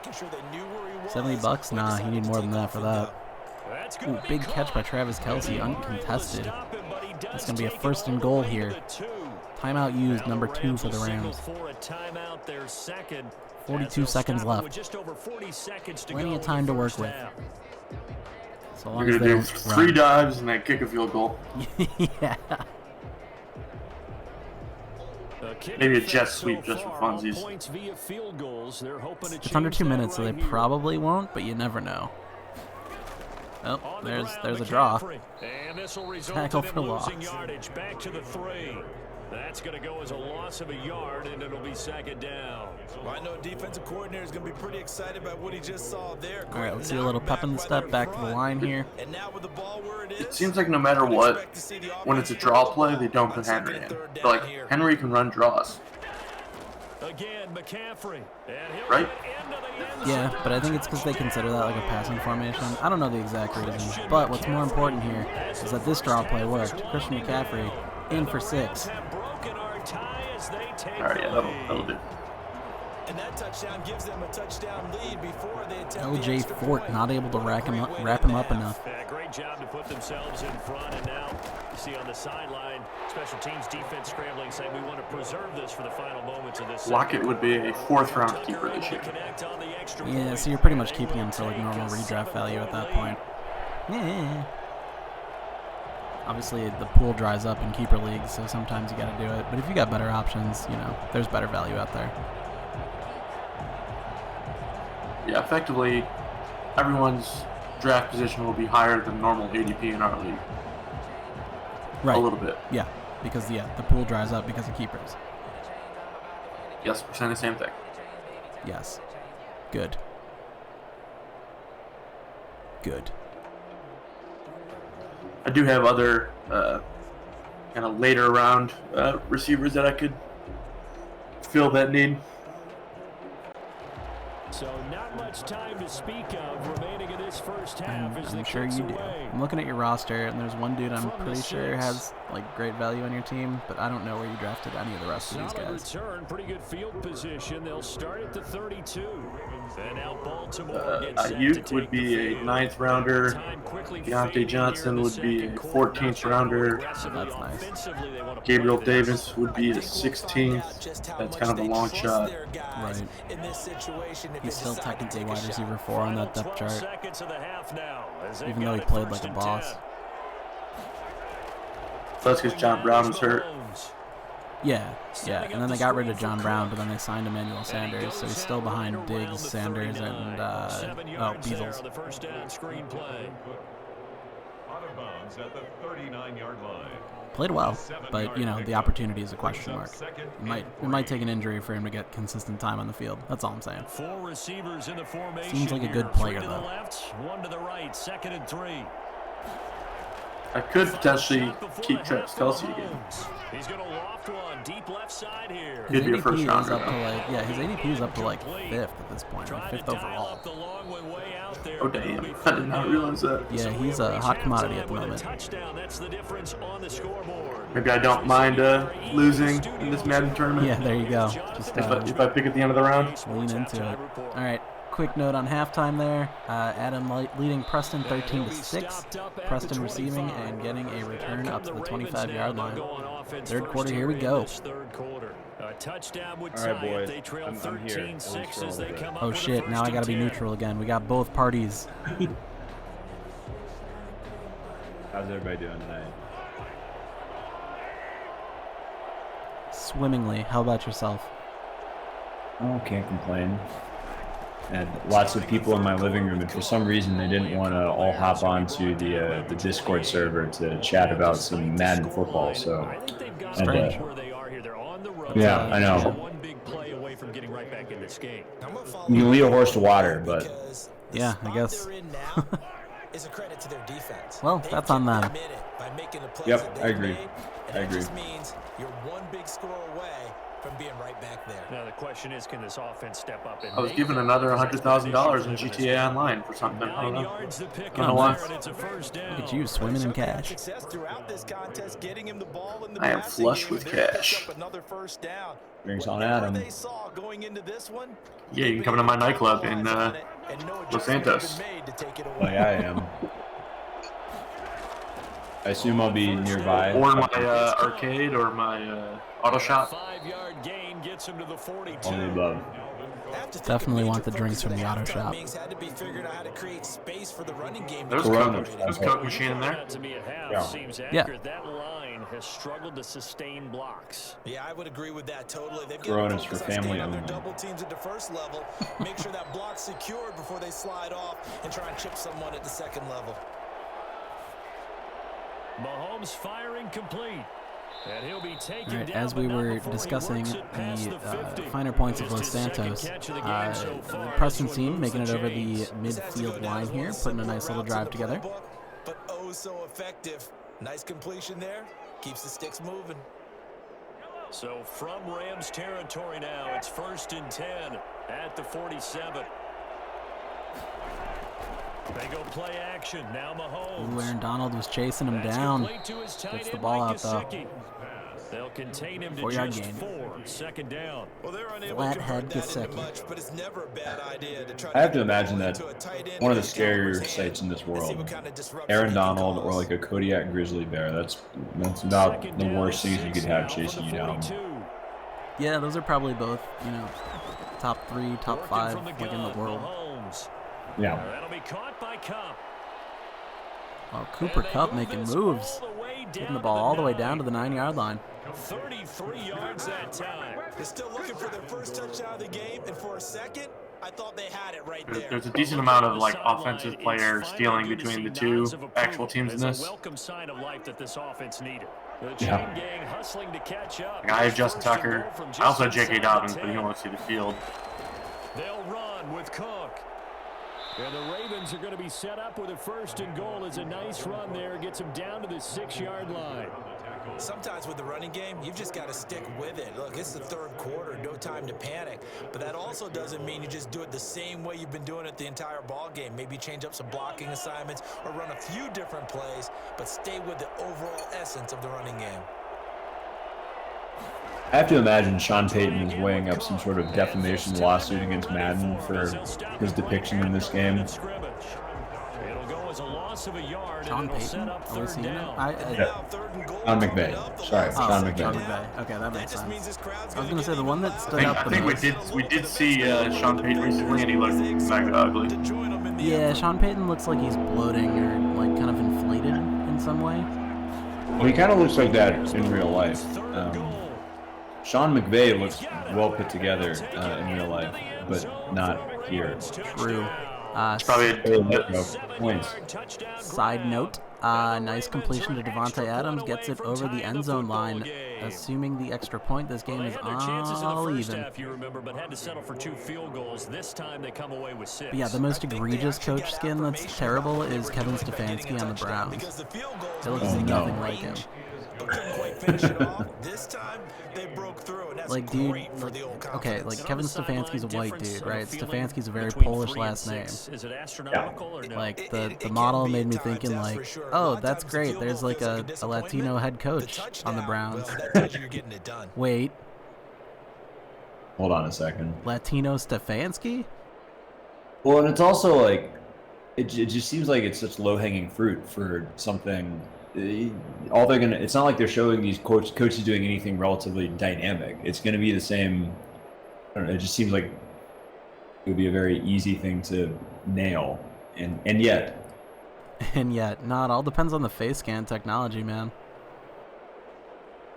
$70? Nah, you need more than that for that. Ooh, big catch by Travis Kelce, uncontested. It's going to be a 1st and goal here. Timeout used, number 2 for the Rams. 42 seconds left. Plenty of time to work with. So long You're as they going to do 3 dives and then kick a field goal. Yeah. Maybe a jet sweep just for funsies. It's under 2 minutes, so they probably won't, but you never know. Oh, there's a draw. Tackle for loss. Back to the 3. That's going to go as a loss of a yard, and it'll be 2nd down. Well, I know defensive coordinator is going to be pretty excited about what he just saw there. All right, let's see a little pep in the step back to the line here. And now with the ball where it is, it seems like no matter what, when it's a draw play, they don't put Henry in. But like Henry can run draws. Again, McCaffrey. Right? Yeah, but I think it's because they consider that like a passing formation. I don't know the exact reason, but what's more important here is that this draw play worked. Christian McCaffrey in for 6. Alright, yeah, that'll do. And that touchdown gives them a touchdown lead before they attempt LJ Fort not able to wrap him up enough. Yeah, great job to put themselves in front, and now you see on the sideline, special teams defense scrambling, saying we want to preserve this for the final moments of this. Lockett would be a 4th-round keeper this year. Yeah, so you're pretty much keeping him to like normal redraft value at that point. Yeah. Obviously, the pool dries up in keeper leagues, so sometimes you got to do it. But if you got better options, you know, there's better value out there. Yeah, effectively, everyone's draft position will be higher than normal ADP in our league. Right. A little bit. Yeah, because the pool dries up because of keepers. Yes, we're saying the same thing. Yes. Good. Good. I do have other kind of later round receivers that I could fill that need. So not much time to speak of remaining in this first half. I'm sure you do. I'm looking at your roster, and there's one dude I'm pretty sure has like great value on your team, but I don't know where you drafted any of the rest of these guys. Return, pretty good field position. They'll start at the 32. And now Baltimore gets set Ayuk to take would be the a field. 9th rounder. Deontay Johnson would be a 14th rounder. That's nice. Gabriel Davis would be a 16th. That's kind of a long shot. Right. He's still technically wide receiver 4 on that depth chart, even though he played like a boss. That's because John Brown was hurt. Yeah, and then they got rid of John Brown, but then they signed Emmanuel Sanders, so he's still behind Diggs, Sanders, and Beazles. Played well, but you know the opportunity is a question mark. It might take an injury for him to get consistent time on the field. That's all I'm saying. 4 receivers in the formation. Seems like a good player though. 3 to the left, 1 to the right, 2nd and 3. I could potentially keep Travis Kelce again. He's going to loft one deep left side here. He'd be a first rounder. His ADP is up to like 5th at this point, or 5th overall. Oh damn! I did not realize that. Yeah, he's a hot commodity at the moment. Maybe I don't mind losing in this Madden tournament. Yeah, there you go. Just if I pick at the end of the round, lean into it. All right. Quick note on halftime there. Adam leading Preston 13-6. Preston receiving and getting a return up to the 25-yard line. Third quarter, here we go. All right, boys. I'm here. Oh shit! Now I gotta be neutral again. We got both parties. How's everybody doing tonight? Swimmingly. How about yourself? Oh, can't complain. I had lots of people in my living room, and for some reason they didn't want to all hop onto the Discord server to chat about some Madden football. So, yeah, I know. You can lead a horse to water, but yeah, I guess. Well, that's on them. Yep, I agree. You're one big score away from being right back there. Now the question is, can this offense step up and I was given another $100,000 in GTA Online for something. I don't know. You know what? Look at you swimming in cash. I am flush with cash. Drinks on Adam. Yeah, you can come to my nightclub in Los Santos. Oh yeah, I am. I assume I'll be nearby. Or my arcade or my auto shop. All the above. Definitely want the drinks from the auto shop. There's a Coke machine in there. Yeah. That line has struggled to sustain blocks. Yeah, I would agree with that totally. They've Coronas for family on only. their double teams at the first level. Make sure that block's secured before they slide off and try and chip someone at the second level. Mahomes firing complete. And he'll be taken right, down, as we were discussing the finer points of Los Santos, Preston team making it over the midfield line here, putting a nice little drive together. But oh so effective. Nice completion there. Keeps the sticks moving. So from Rams territory now, it's 1st and 10 at the 47. They go play action. Now Mahomes. Ooh, Aaron Donald was chasing him down. Gets the ball out though. They'll contain him to 4-yard just gain. 4. Second down. Well, they're unable Flat to head convert that into Gesicki. much, but it's never a bad idea to try I have to get the imagine ball that into a tight end one of the and get it over scarier his sights in hand this and see world, what kind of disruption Aaron he can Donald or cause. like a Kodiak grizzly bear. That's about the worst things you could have chasing you down. Yeah, those are probably both, top 3, top 5 like in the world. Yeah. That'll be caught by Cup. Oh, Cooper Kupp making moves. Getting the ball all the way down to the 9-yard line. 33 yards that time. They're still looking for their first touchdown of the game, and for a second, I thought they had it right there. There's a decent amount of like offensive players stealing between the two actual teams in this. Welcome sign of life that this offense needed. Yeah. Gang hustling to catch up. I have Justin Tucker. I also have J.K. Dobbins, but he don't want to see the field. They'll run with Cook. And the Ravens are going to be set up with a 1st and goal. As a nice run there, gets them down to the 6-yard line. Sometimes with the running game, you've just got to stick with it. Look, it's the 3rd quarter, no time to panic. But that also doesn't mean you just do it the same way you've been doing it the entire ball game. Maybe change up some blocking assignments or run a few different plays, but stay with the overall essence of the running game. I have to imagine Sean Payton is weighing up some sort of defamation lawsuit against Madden for his depiction in this game. It'll go as a loss of a yard. Sean Payton? Are we seeing it? Sean McVay. Sorry, Sean McVay. Sean McVay. Okay, that makes sense. I was gonna say the one that stood up. I think we did see Sean Payton recently, and he looked mega ugly. Yeah, Sean Payton looks like he's bloating or like kind of inflated in some way. Well, he kind of looks like that in real life. Sean McVay looks well put together in real life, but not here. True. It's probably points. Side note, nice completion to Devontae Adams, gets it over the end zone line. Assuming the extra point, this game is all even. You remember, but had to settle for 2 field goals. This time they come away with 6. But yeah, the most egregious coach skin that's terrible is Kevin Stefanski on the Browns. It looks nothing like him. This time they broke through, and that's like, dude, great for the old okay, like Kevin Stefanski's a white dude, right? Stefanski's a very Polish last name. Is it astronomical or no? Like the model made me thinking like, oh, that's great. There's like a Latino head coach on the Browns. Wait. Hold on a second. Latino Stefanski? Well, and it's also like, it just seems like it's such low-hanging fruit for something. All they're gonna, it's not like they're showing these coaches doing anything relatively dynamic. It's gonna be the same. I don't know, it just seems like it would be a very easy thing to nail, and yet. And yet, no, it all depends on the face scan technology, man.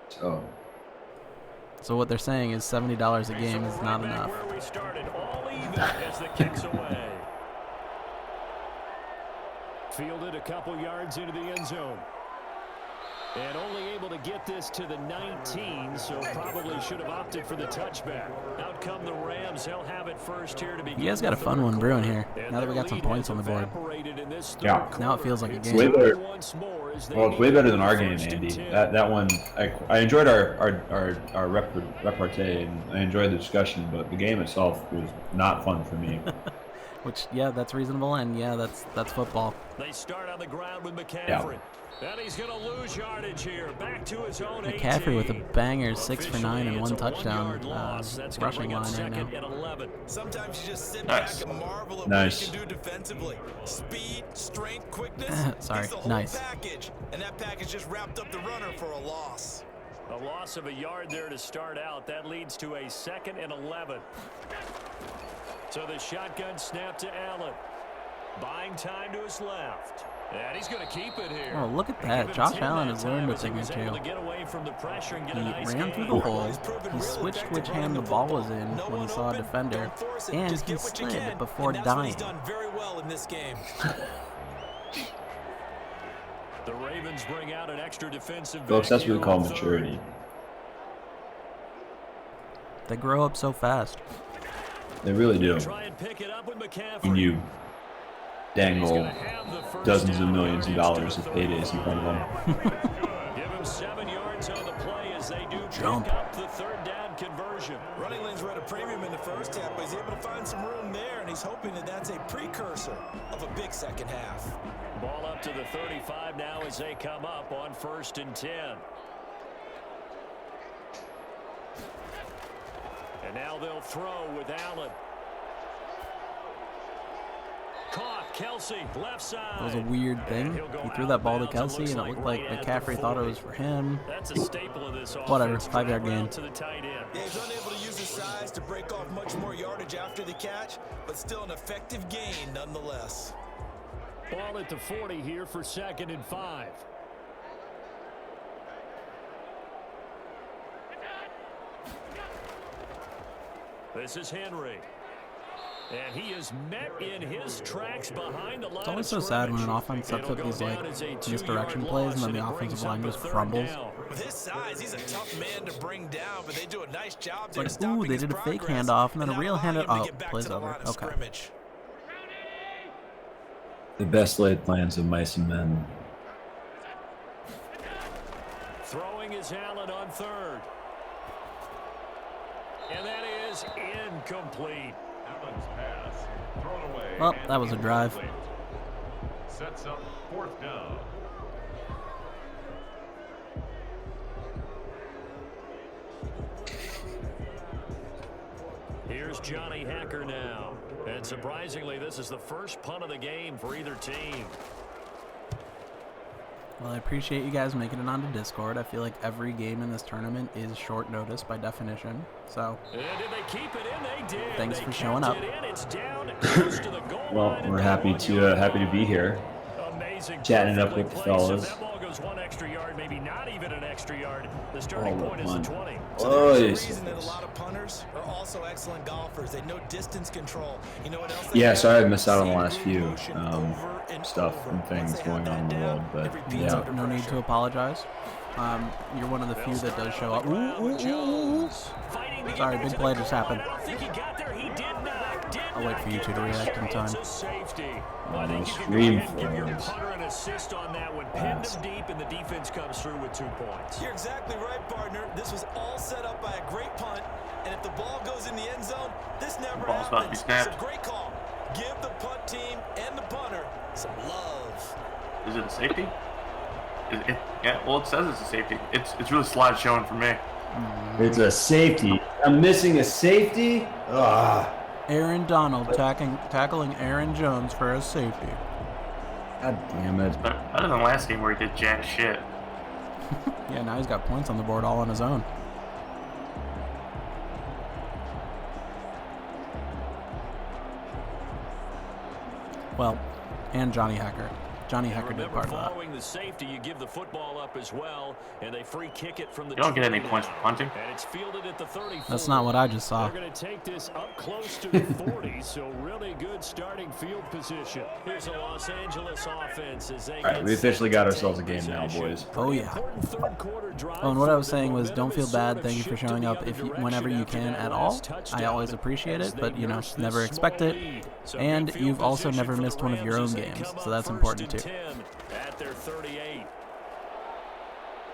So what they're saying is $70 a game is not enough. Where we started, all even as the kicks away. Fielded a couple yards into the end zone. And only able to get this to the 19, so probably should have opted for the touchback. Out come the Rams. They'll have it first here to begin. You guys got a fun one brewing here. Now that we got some points on the board. Yeah. Now it feels like a game. Way better. Well, it's way better than our game, Andy. That one, I enjoyed our repartee, and I enjoyed the discussion, but the game itself was not fun for me. Which, yeah, that's reasonable, and yeah, that's football. They start on the ground with McCaffrey. Yeah. And he's going to lose yardage here. Back to his own 18. McCaffrey with a banger, 6 for 9 and 1 touchdown rushing line right now. Sometimes you just sit back and marvel at what you can do defensively. Speed, strength, quickness. Sorry, it's the whole nice. package. And that package just wrapped up the runner for a loss. A loss of a yard there to start out. That leads to a 2nd and 11. So the shotgun snap to Allen. Buying time to his left. And he's going to keep it here. Oh, look at that. Josh Allen has learned a thing or two. He ran through the hole, he switched which hand the ball was in when he saw a defender, and he slid before dying. He's done very well in this game. The Ravens bring out an extra defensive. Folks, that's what we call maturity. They grow up so fast. They really do. When you dangle dozens of millions of dollars of paydays in front of them. Give him 7 yards on the play as they do jump up the 3rd down conversion. Running lanes were at a premium in the first half, but he's able to find some room there, and he's hoping that that's a precursor of a big second half. Ball up to the 35 now as they come up on 1st and 10. And now they'll throw with Allen. Caught, Kelsey, left side. That was a weird thing. He threw that ball to Kelsey, and it looked like McCaffrey thought it was for him. That's a staple of this offense. Whatever, 5-yard gain. Yeah, he's unable to use his size to break off much more yardage after the catch, but still an effective gain nonetheless. Ball at the 40 here for 2nd and 5. This is Henry. And he is met in his tracks behind the line. It's always so sad when an offense sets up these like misdirection plays and then the offensive line just crumbles. With his size, he's a tough man to bring down, but they do a nice job. It's like, ooh, they did a fake handoff and then a real handoff. Oh, plays over. Okay. The best laid plans of mice and men. Throwing is Allen on 3rd. And that is incomplete. Allen's pass thrown away. Well, that was a drive. Sets up 4th down. Here's Johnny Hacker now. And surprisingly, this is the first punt of the game for either team. Well, I appreciate you guys making it onto Discord. I feel like every game in this tournament is short notice by definition. So, and did they keep it in? They did. Thanks for showing up. It's down close to the goal Well, we're happy to be here. Amazing. Chatting it up with the fellas. That ball goes 1 extra yard, maybe not even an extra yard. The starting point is the 20. So there's a reason that a lot of punters are also excellent golfers. They know distance control. You know what else? Yeah, sorry I missed out on the last few stuff and things going on in the world, but yeah. No need to apologize. You're one of the few that does show up. Ooh. Sorry, big play just happened. I'll wait for you two to react in time. Stream assist on that one. Pinned him deep, and the defense comes through with 2 points. You're exactly right, partner. This was all set up by a great punt, and if the ball goes in the end zone, this never happens. It's a great call. Give the punt team and the punter some love. Is it a safety? Yeah, well, it says it's a safety. It's really slide showing for me. It's a safety. I'm missing a safety? Aaron Donald tackling Aaron Jones for a safety. God damn it. Better than last game where he did jack shit. Yeah, now he's got points on the board all on his own. Well, and Johnny Hacker. Johnny Hacker did part of that. Following the safety, you give the football up as well, and they free kick it from the. You don't get any points for punting. And it's fielded at the 34. That's not what I just saw. They're going to take this up close to the 40, so really good starting field position. Here's a Los Angeles offense as they. All right, we officially got ourselves a game now, boys. Oh yeah. Oh, and what I was saying was, don't feel bad. Thank you for showing up whenever you can at all. I always appreciate it, but you know, never expect it. And you've also never missed one of your own games, so that's important too. At their 38.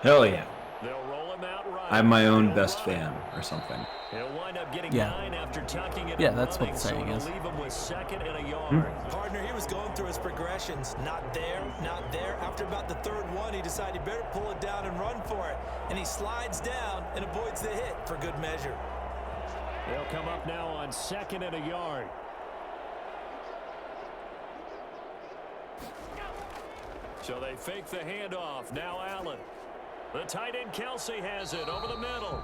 Hell yeah. They'll roll him out right. I'm my own best fan or something. He'll wind up getting Yeah. 9 after tucking it. Yeah, that's what the saying is. Leave him with 2nd and a yard. Partner, he was going through his progressions. Not there, not there. After about the 3rd one, he decided he better pull it down and run for it. And he slides down and avoids the hit for good measure. They'll come up now on 2nd and a yard. So they fake the handoff. Now Allen. The tight end Kelsey has it over the middle.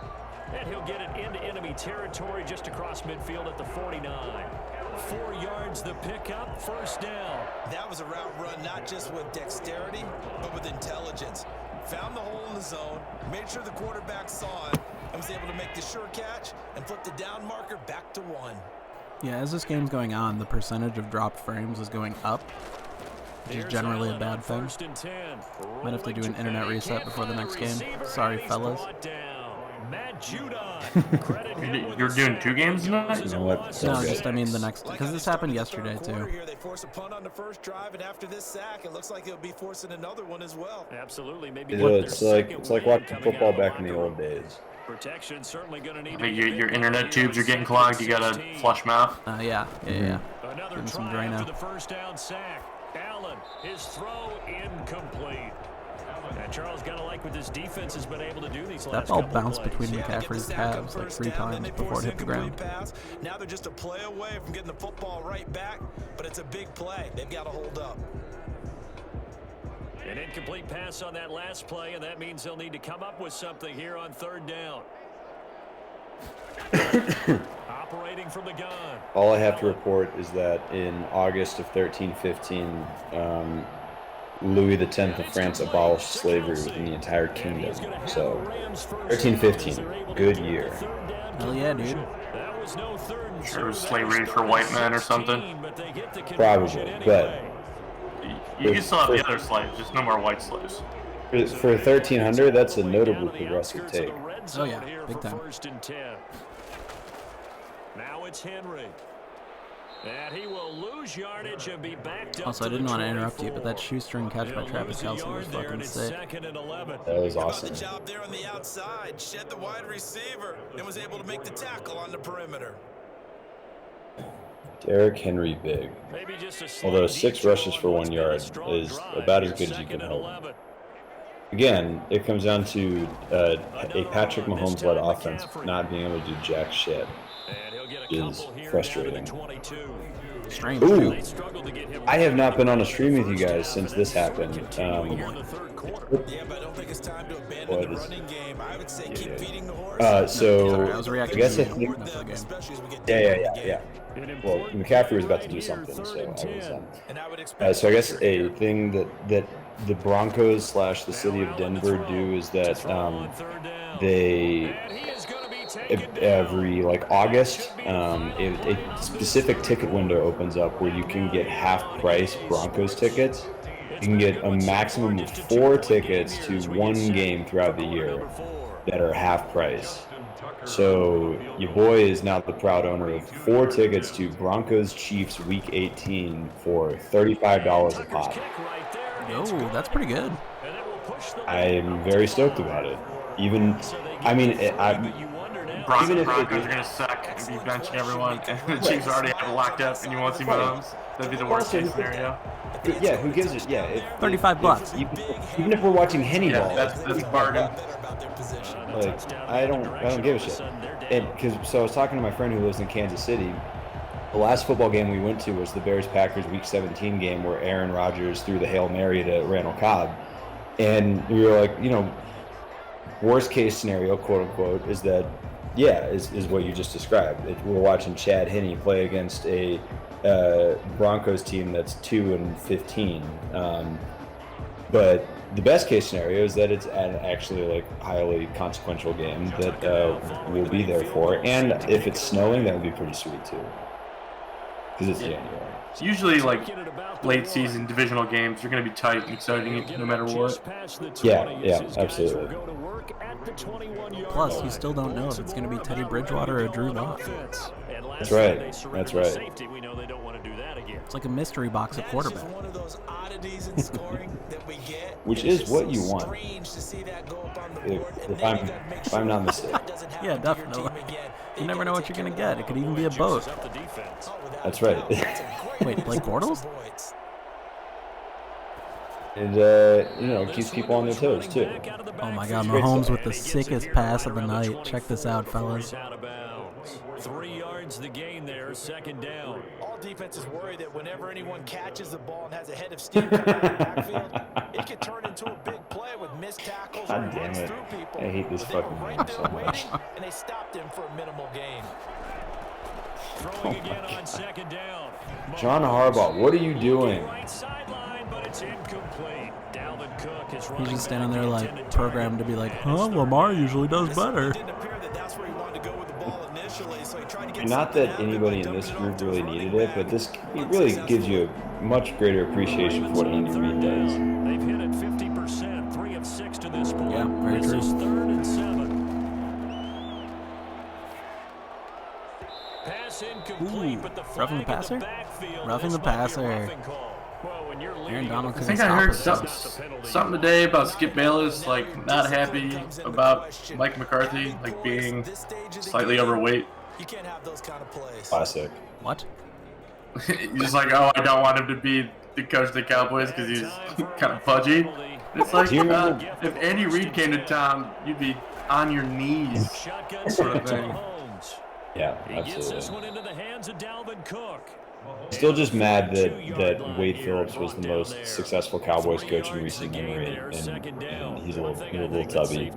And he'll get it into enemy territory just across midfield at the 49. 4 yards the pickup, 1st down. That was a route run not just with dexterity, but with intelligence. Found the hole in the zone, made sure the quarterback saw it, and was able to make the sure catch and flip the down marker back to 1. Yeah, as this game's going on, the percentage of dropped frames is going up, which is generally a bad thing. Might have to do an internet reset before the next game. Sorry, fellas. You're doing 2 games tonight? You know what? No, just I mean the next, because this happened yesterday too. They force a punt on the 1st drive, and after this sack, it looks like they'll be forcing another one as well. Absolutely, maybe. It's like watching football back in the old days. Protection certainly going to need. Your internet tubes are getting clogged. You gotta flush them out. Yeah. Another Give him some try Drano. after the 1st down sack. Allen, his throw incomplete. Charles, got to like what this defense has been able to do these That last ball couple bounced plays. between McCaffrey's calves like 3 times before it hit the ground. Now they're just a play away from getting the football right back, but it's a big play. They've got to hold up. An incomplete pass on that last play, and that means they'll need to come up with something here on 3rd down. Operating from the gun. All I have to report is that in August of 1315, Louis X of France abolished slavery within the entire kingdom. So, 1315, good year. Hell yeah, dude. Sure, it was slavery for white men or something. Probably, but you can still have the other slaves, just no more white slaves. For 1300, that's a notably progressive take. Oh yeah, big time. Now it's Henry. And he will lose yardage and be backed up. Also, I didn't want to interrupt you, but that shoestring catch by Travis Kelce was fucking sick. That was awesome. The job there on the outside, shed the wide receiver, and was able to make the tackle on the perimeter. Derrick Henry big. Although 6 rushes for 1 yard is about as good as you can hope. Again, it comes down to a Patrick Mahomes-led offense not being able to do jack shit. Is frustrating. Strange. Ooh, I have not been on a stream with you guys since this happened. So I guess I think. Yeah. Well, McCaffrey was about to do something, so I was. So I guess a thing that the Broncos / the city of Denver do is that they. Every August, a specific ticket window opens up where you can get half-price Broncos tickets. You can get a maximum of 4 tickets to 1 game throughout the year that are half price. So your boy is now the proud owner of 4 tickets to Broncos Chiefs Week 18 for $35 a pop. Oh, that's pretty good. I'm very stoked about it. Broncos are going to suck and be benching everyone, and the Chiefs already have it locked up, and you won't see Mahomes. That'd be the worst case scenario. Yeah, who gives it? Yeah, $35. Even if we're watching Henny Ball, that's a bargain. I don't give a shit. So I was talking to my friend who lives in Kansas City. The last football game we went to was the Bears-Packers Week 17 game where Aaron Rodgers threw the Hail Mary to Randall Cobb, and we were like, worst case scenario, quote unquote, is that. Yeah, is what you just described. We're watching Chad Henne play against a Broncos team that's 2-15. But the best case scenario is that it's an actually highly consequential game that we'll be there for. And if it's snowing, that would be pretty sweet too. Because it's January. Usually, late season divisional games are going to be tight and exciting no matter what. Yeah, absolutely. Plus, you still don't know if it's going to be Teddy Bridgewater or Drew Lock. That's right. It's like a mystery box at quarterback. Which is what you want. If I'm not mistaken. Yeah, definitely. You never know what you're going to get. It could even be a boat. That's right. Wait, Blake Bortles? And, it keeps people on their toes, too. Oh, my God. Mahomes with the sickest pass of the night. Check this out, fellas. 3 yards the gain there, 2nd down. All defenses worry that whenever anyone catches the ball and has a head of steam coming out of the backfield, it could turn into a big play with missed tackles. God damn it. I hate this fucking game so much. And they stopped him for a minimal gain. Throwing again on 2nd down. John Harbaugh, what are you doing? Right sideline, but it's incomplete. Dalvin Cook is He's just standing there programmed to be like, Lamar usually does better. Not that anybody in this group really needed it, but it really gives you a much greater appreciation for what Andy Reid does. They've hit it 50%, 3 of 6 to this point. Yeah, very true. This is 3rd and 7. Pass incomplete, but the roughing the passer? Roughing the passer. Aaron Donald I think I heard something today about Skip Bayless, not happy about Mike McCarthy, being slightly overweight. You can't have those kind of plays. Classic. What? He's just I don't want him to be the coach of the Cowboys because he's kind of pudgy. It's like if Andy Reid came to town, you'd be on your knees. Sort of thing. Yeah, He gets this absolutely. one into the hands of Dalvin Cook. Still just mad that Wade Phillips was the most successful Cowboys coach in recent memory, and he's a little tubby.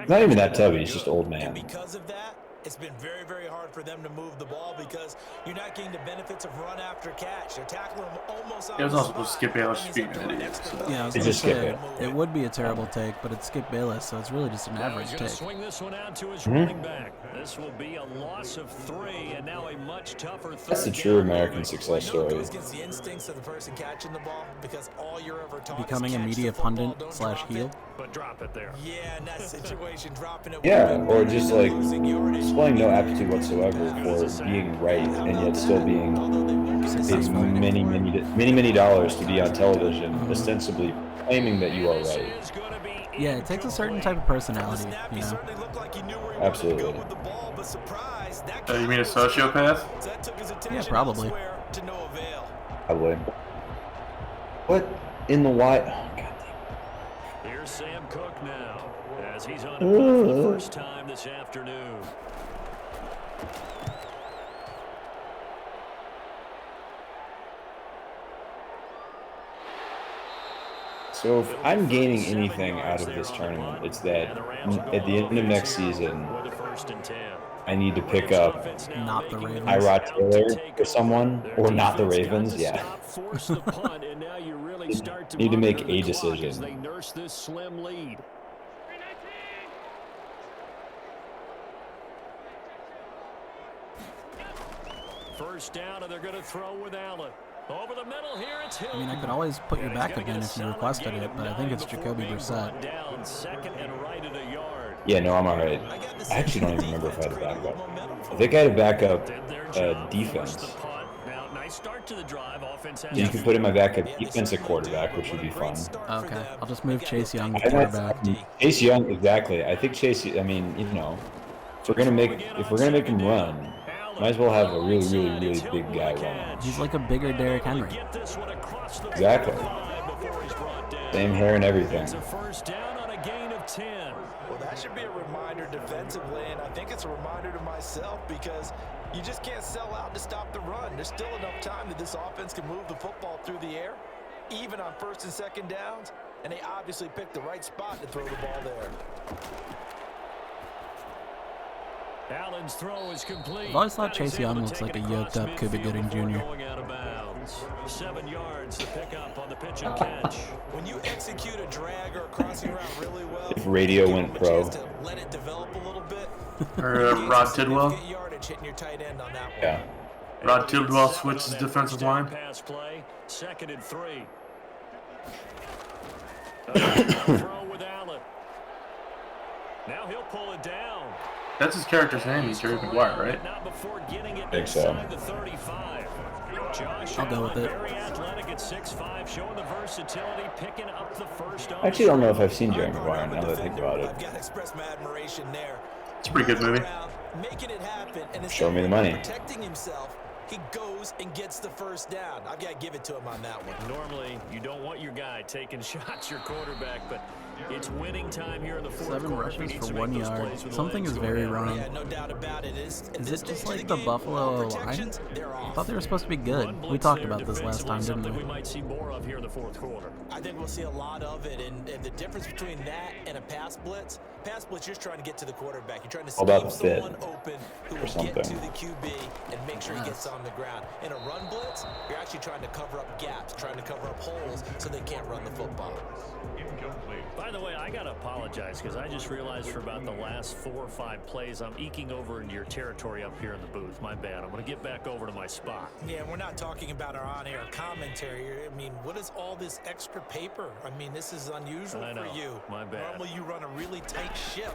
Not even that tubby, he's just old man. Because of that, it's been very, very hard for them to move the ball because you're not getting the benefits of run after catch. They're tackling them almost on It was the also spot. Skip Bayless being an idiot. So. Yeah, I was It's gonna just Skip say, Bayless. it would be a terrible take, but it's Skip Bayless, so it's really just an average take. Swing this one out to his running back. This will be a loss of 3, and now a much tougher third. That's the true American success story. Goes against the instincts of the person catching the ball because all you're ever taught is Becoming a catch media the football, pundit don't slash drop heel. it. But drop it there. Yeah, in that situation, dropping it. Yeah, or just like displaying no aptitude whatsoever for being right and yet still being paid many dollars to be on television, ostensibly claiming that you are right. Yeah, it takes a certain type of personality, you know. Absolutely. You mean a sociopath? Yeah, probably. Probably. What in the why? Oh, God. Here's Sam Cook now, as he's on the ball for the first time this afternoon. So if I'm gaining anything out of this tournament, it's that at the end of next season, I need to pick up Not the Ravens. Tyrod Taylor for someone, or not the Ravens. Yeah. Need to make a decision. They nurse this slim lead. First down, and they're going to throw with Allen. Over the middle here, it's Hill. I mean, I could always put your backup in if you requested it, but I think it's Jacoby Brissett. Down second and right at a yard. Yeah, no, I'm all right. I actually don't even remember if I had a backup. I think I had a backup defense. Now, nice start to the drive. Offense has You could put in my backup defense at quarterback, which would be fun. Okay, I'll just move Chase Young to quarterback. Chase Young, exactly. I think Chase. I mean, you know, if we're gonna make him run, might as well have a really big guy run. He's like a bigger Derrick Henry. Exactly. Same hair and everything. First down on a gain of 10. Well, that should be a reminder defensively, and I think it's a reminder to myself because you just can't sell out to stop the run. There's still enough time that this offense can move the football through the air, even on first and second downs, and they obviously picked the right spot to throw the ball there. Allen's throw is complete. I've always thought Chase Young looks like a yoked up Cuba Gooding Jr. 7 yards to pick up on the pitch and catch. When you execute a drag or a crossing route really well, If radio went pro. let it develop a little bit. Or Rod Tidwell. Get yardage hitting your tight end on that one. Yeah. Rod Tidwell switches defensive line. Pass play, 2nd and 3. Throw with Allen. Now he'll pull it down. That's his character's name, Jerry Maguire, right? Not before getting it I think so. inside the 35. Josh I'll go with it. Very athletic at 6'5", showing the versatility, picking up the first. I actually don't know if I've seen Jerry Maguire now that I think about it. I've got to express my admiration there. It's a pretty good movie. Making it happen, and Show me the money. protecting himself, he goes and gets the first down. I've got to give it to him on that one. Normally, you don't want your guy taking shots, your quarterback, but it's winning time here in the fourth 7 quarter. rushes He needs for to 1 make those yard. plays with the Something legs is going very out. wrong. Yeah, no doubt about it. Is it just like the Buffalo line? I thought they were supposed to be good. We talked about this last time, didn't Something we we? might see more of here in the fourth quarter. I think we'll see a lot of it, and the difference between that and a pass blitz, you're just trying to get to the quarterback. You're trying to All about scheme the fit someone open who or will something. get to the QB and make sure he gets on the ground. In a run blitz, you're actually trying to cover up gaps, trying to cover up holes so they can't run the football. By the way, I got to apologize because I just realized for about the last 4 or 5 plays, I'm eking over into your territory up here in the booth. My bad. I'm going to get back over to my spot. Yeah, we're not talking about our on-air commentary. I mean, what is all this extra paper? I mean, this is unusual I know. for you. My bad. Normally you run a really tight ship.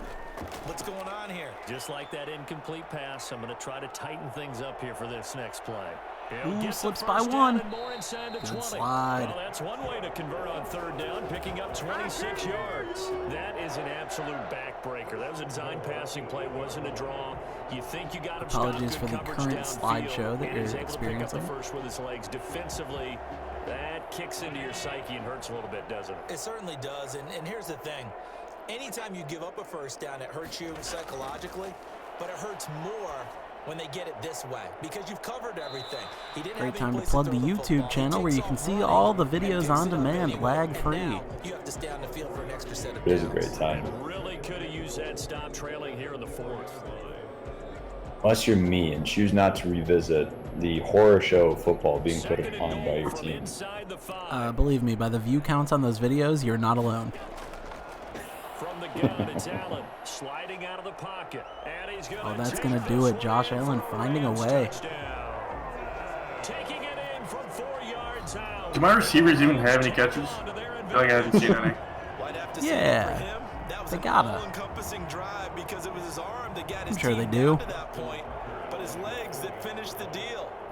What's going on here? Just like that incomplete pass, I'm going to try to tighten things up here for this next play. Ooh, slips by 1. Good slide. Well, that's one way to convert on 3rd down, picking up 26 yards. That is an absolute backbreaker. That was a design passing play, wasn't a draw. You think you got him stopped. Apologies for the current slideshow that He's you're able to pick up the experiencing. first with his legs. Defensively, That kicks into your psyche and hurts a little bit, doesn't it? It certainly does, and here's the thing. Anytime you give up a first down, it hurts you psychologically, but it hurts more when they get it this way because you've covered everything. Great time to plug the YouTube channel where you can see all the videos on demand, lag-free. You have to stay on the field for an extra set of It is a great time. Really could have used that stop trailing here in the fourth. Unless you're me and choose not to revisit the horror show of football being put upon by your team. Believe me, by the view counts on those videos, you're not alone. From the gun, it's Allen sliding out of the pocket. And he's Oh, that's going to do it. Josh Allen finding a way. Taking it in from 4 yards out. Do my receivers even have any catches? I feel like I haven't seen any. Yeah, they gotta. I'm sure they do.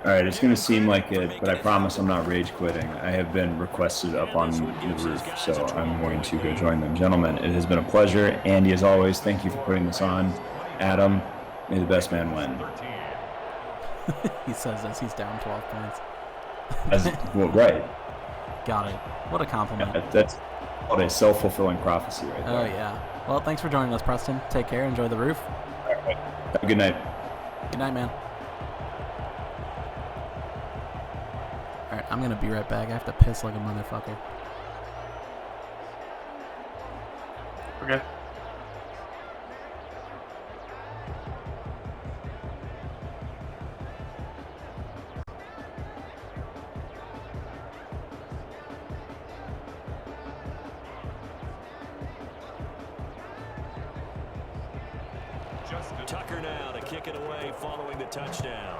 Alright, it's going to seem like it, but I promise I'm not rage quitting. I have been requested up on the roof, so I'm going to go join them. Gentlemen, it has been a pleasure. Andy, as always, thank you for putting this on. Adam, may the best man win. He says as he's down 12 points. Well, right. Got it. What a compliment. Yeah, that's what a self-fulfilling prophecy right there. Oh, yeah. Well, thanks for joining us, Preston. Take care. Enjoy the roof. All right. Have a good night. Good night, man. All right, I'm going to be right back. I have to piss like a motherfucker. Okay. Tucker now to kick it away following the touchdown.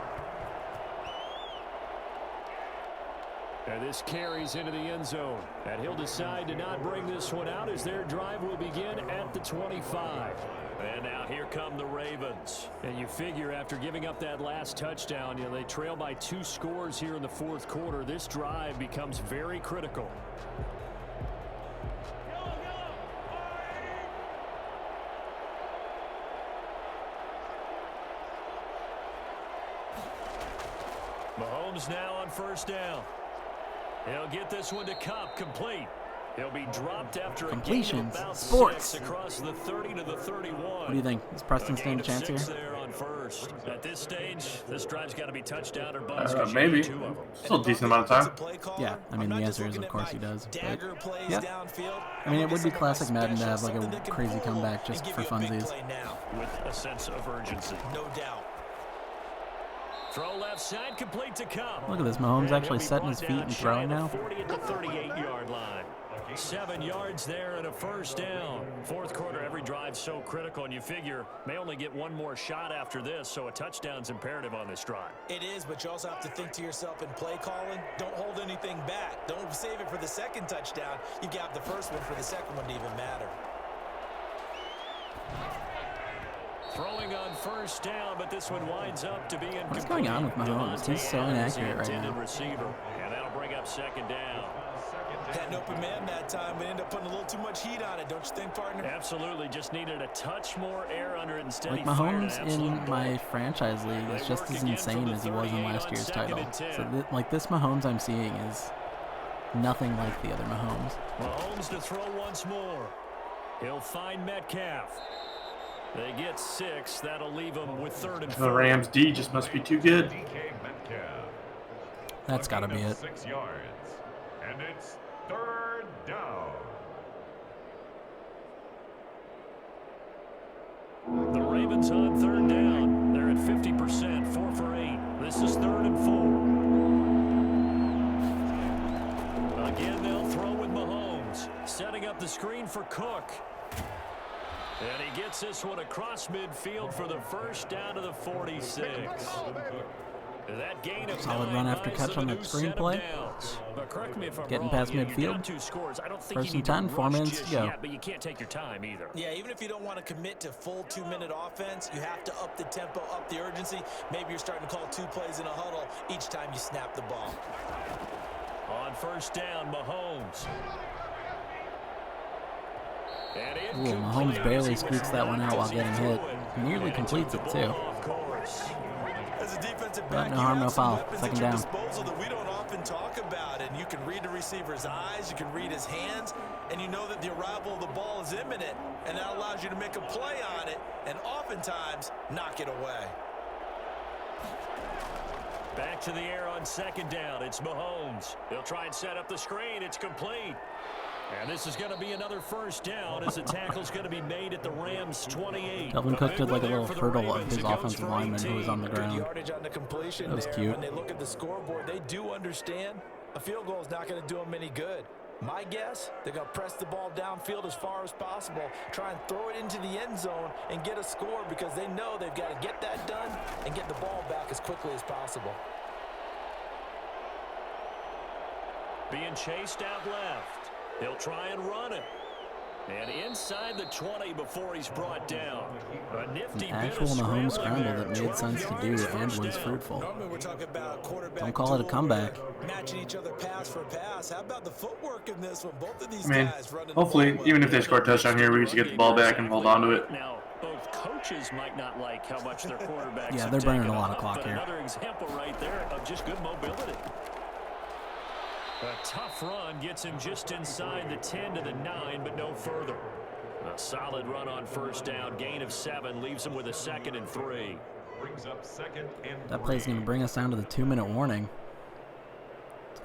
And this carries into the end zone. And he'll decide to not bring this one out as their drive will begin at the 25. And now here come the Ravens. And you figure after giving up that last touchdown, you know, they trail by 2 scores here in the fourth quarter. This drive becomes very critical. Mahomes now on first down. He'll get this one to Cup, complete. He'll be dropped after completions. A gain of about Sports. 6 across the 30 to the 31. What do you think? Is Preston stand a chance here? There on first. At this stage, this drive's got to be touchdown or bust. Maybe. Still a decent amount of time. Yeah, I mean, the answer is, of course, he does. But, yeah. I mean, it would be classic Madden to have like a crazy comeback just for funsies. With a sense of urgency. No doubt. Throw left side, complete to Cup. Look at this. Mahomes actually setting his feet and throwing now. 40 at the 38-yard line. 7 yards there and a first down. Fourth quarter, every drive so critical, and you figure may only get one more shot after this, so a touchdown's imperative on this drive. It is, but you also have to think to yourself in play calling, don't hold anything back. Don't save it for the second touchdown. You got the first one for the second one to even matter. Throwing on first down, but this one winds up to be incomplete. What's going on with Mahomes? He's so inaccurate right now. Receiver, and that'll bring up second down. Had an open man that time, but ended up putting a little too much heat on it, don't you think, partner? Absolutely, just needed a touch more air under it instead. Like Mahomes in my franchise league is just as insane as he was in last year's title. So like this Mahomes I'm seeing is nothing like the other Mahomes. Mahomes to throw once more. He'll find Metcalf. They get 6. That'll leave them with 3rd and 4. The Rams D just must be too good. That's got to be it. 6 yards. And it's 3rd down. The Ravens on 3rd down. They're at 50%, 4 for 8. This is 3rd and 4. Again, they'll throw with Mahomes. Setting up the screen for Cook. And he gets this one across midfield for the first down to the 46. That gain of solid run after catch on that screenplay. Getting past midfield. 1st and 10, 4 minutes to go. Yeah, but you can't take your time either. Yeah, even if you don't want to commit to full 2-minute offense, you have to up the tempo, up the urgency. Maybe you're starting to call 2 plays in a huddle each time you snap the ball. On first down, Mahomes. Ooh, Mahomes barely squeaks that one out while getting hit. Nearly completes it, too. As a defensive Yeah, back, no you harm, have no some foul. weapons Second at your down. disposal that we don't often talk about, and you can read the receiver's eyes, you can read his hands, and you know that the arrival of the ball is imminent, and that allows you to make a play on it, and oftentimes knock it away. Back to the air on second down. It's Mahomes. He'll try and set up the screen. It's complete. And this is going to be another first down as the tackle's going to be made at the Rams' 28. Delvin Cook did like a little hurdle of his offensive lineman who was on the ground. Yardage on the completion. That was there. cute. When they look at the scoreboard, they do understand a field goal is not going to do them any good. My guess, they're going to press the ball downfield as far as possible, try and throw it into the end zone and get a score because they know they've got to get that done and get the ball back as quickly as possible. Being chased out left. He'll try and run it. And inside the 20 before he's brought down. A nifty An actual Mahomes scramble that made sense to do and was fruitful. Normally we're talking about quarterback Don't call it a comeback. matching each other pass for pass. How about the footwork in this one? Both of these I mean, guys running hopefully, even if they score a touchdown here, we just get the ball back and hold on to it. Now, both coaches might not like how much their quarterbacks Yeah, have they're burning taken a lot of off, clock but here. Another example right there of just good mobility. A tough run gets him just inside the 10 to the 9, but no further. A solid run on first down, gain of 7, leaves him with a 2nd and 3. Brings up 2nd and 3. That play's going to bring us down to the 2-minute warning.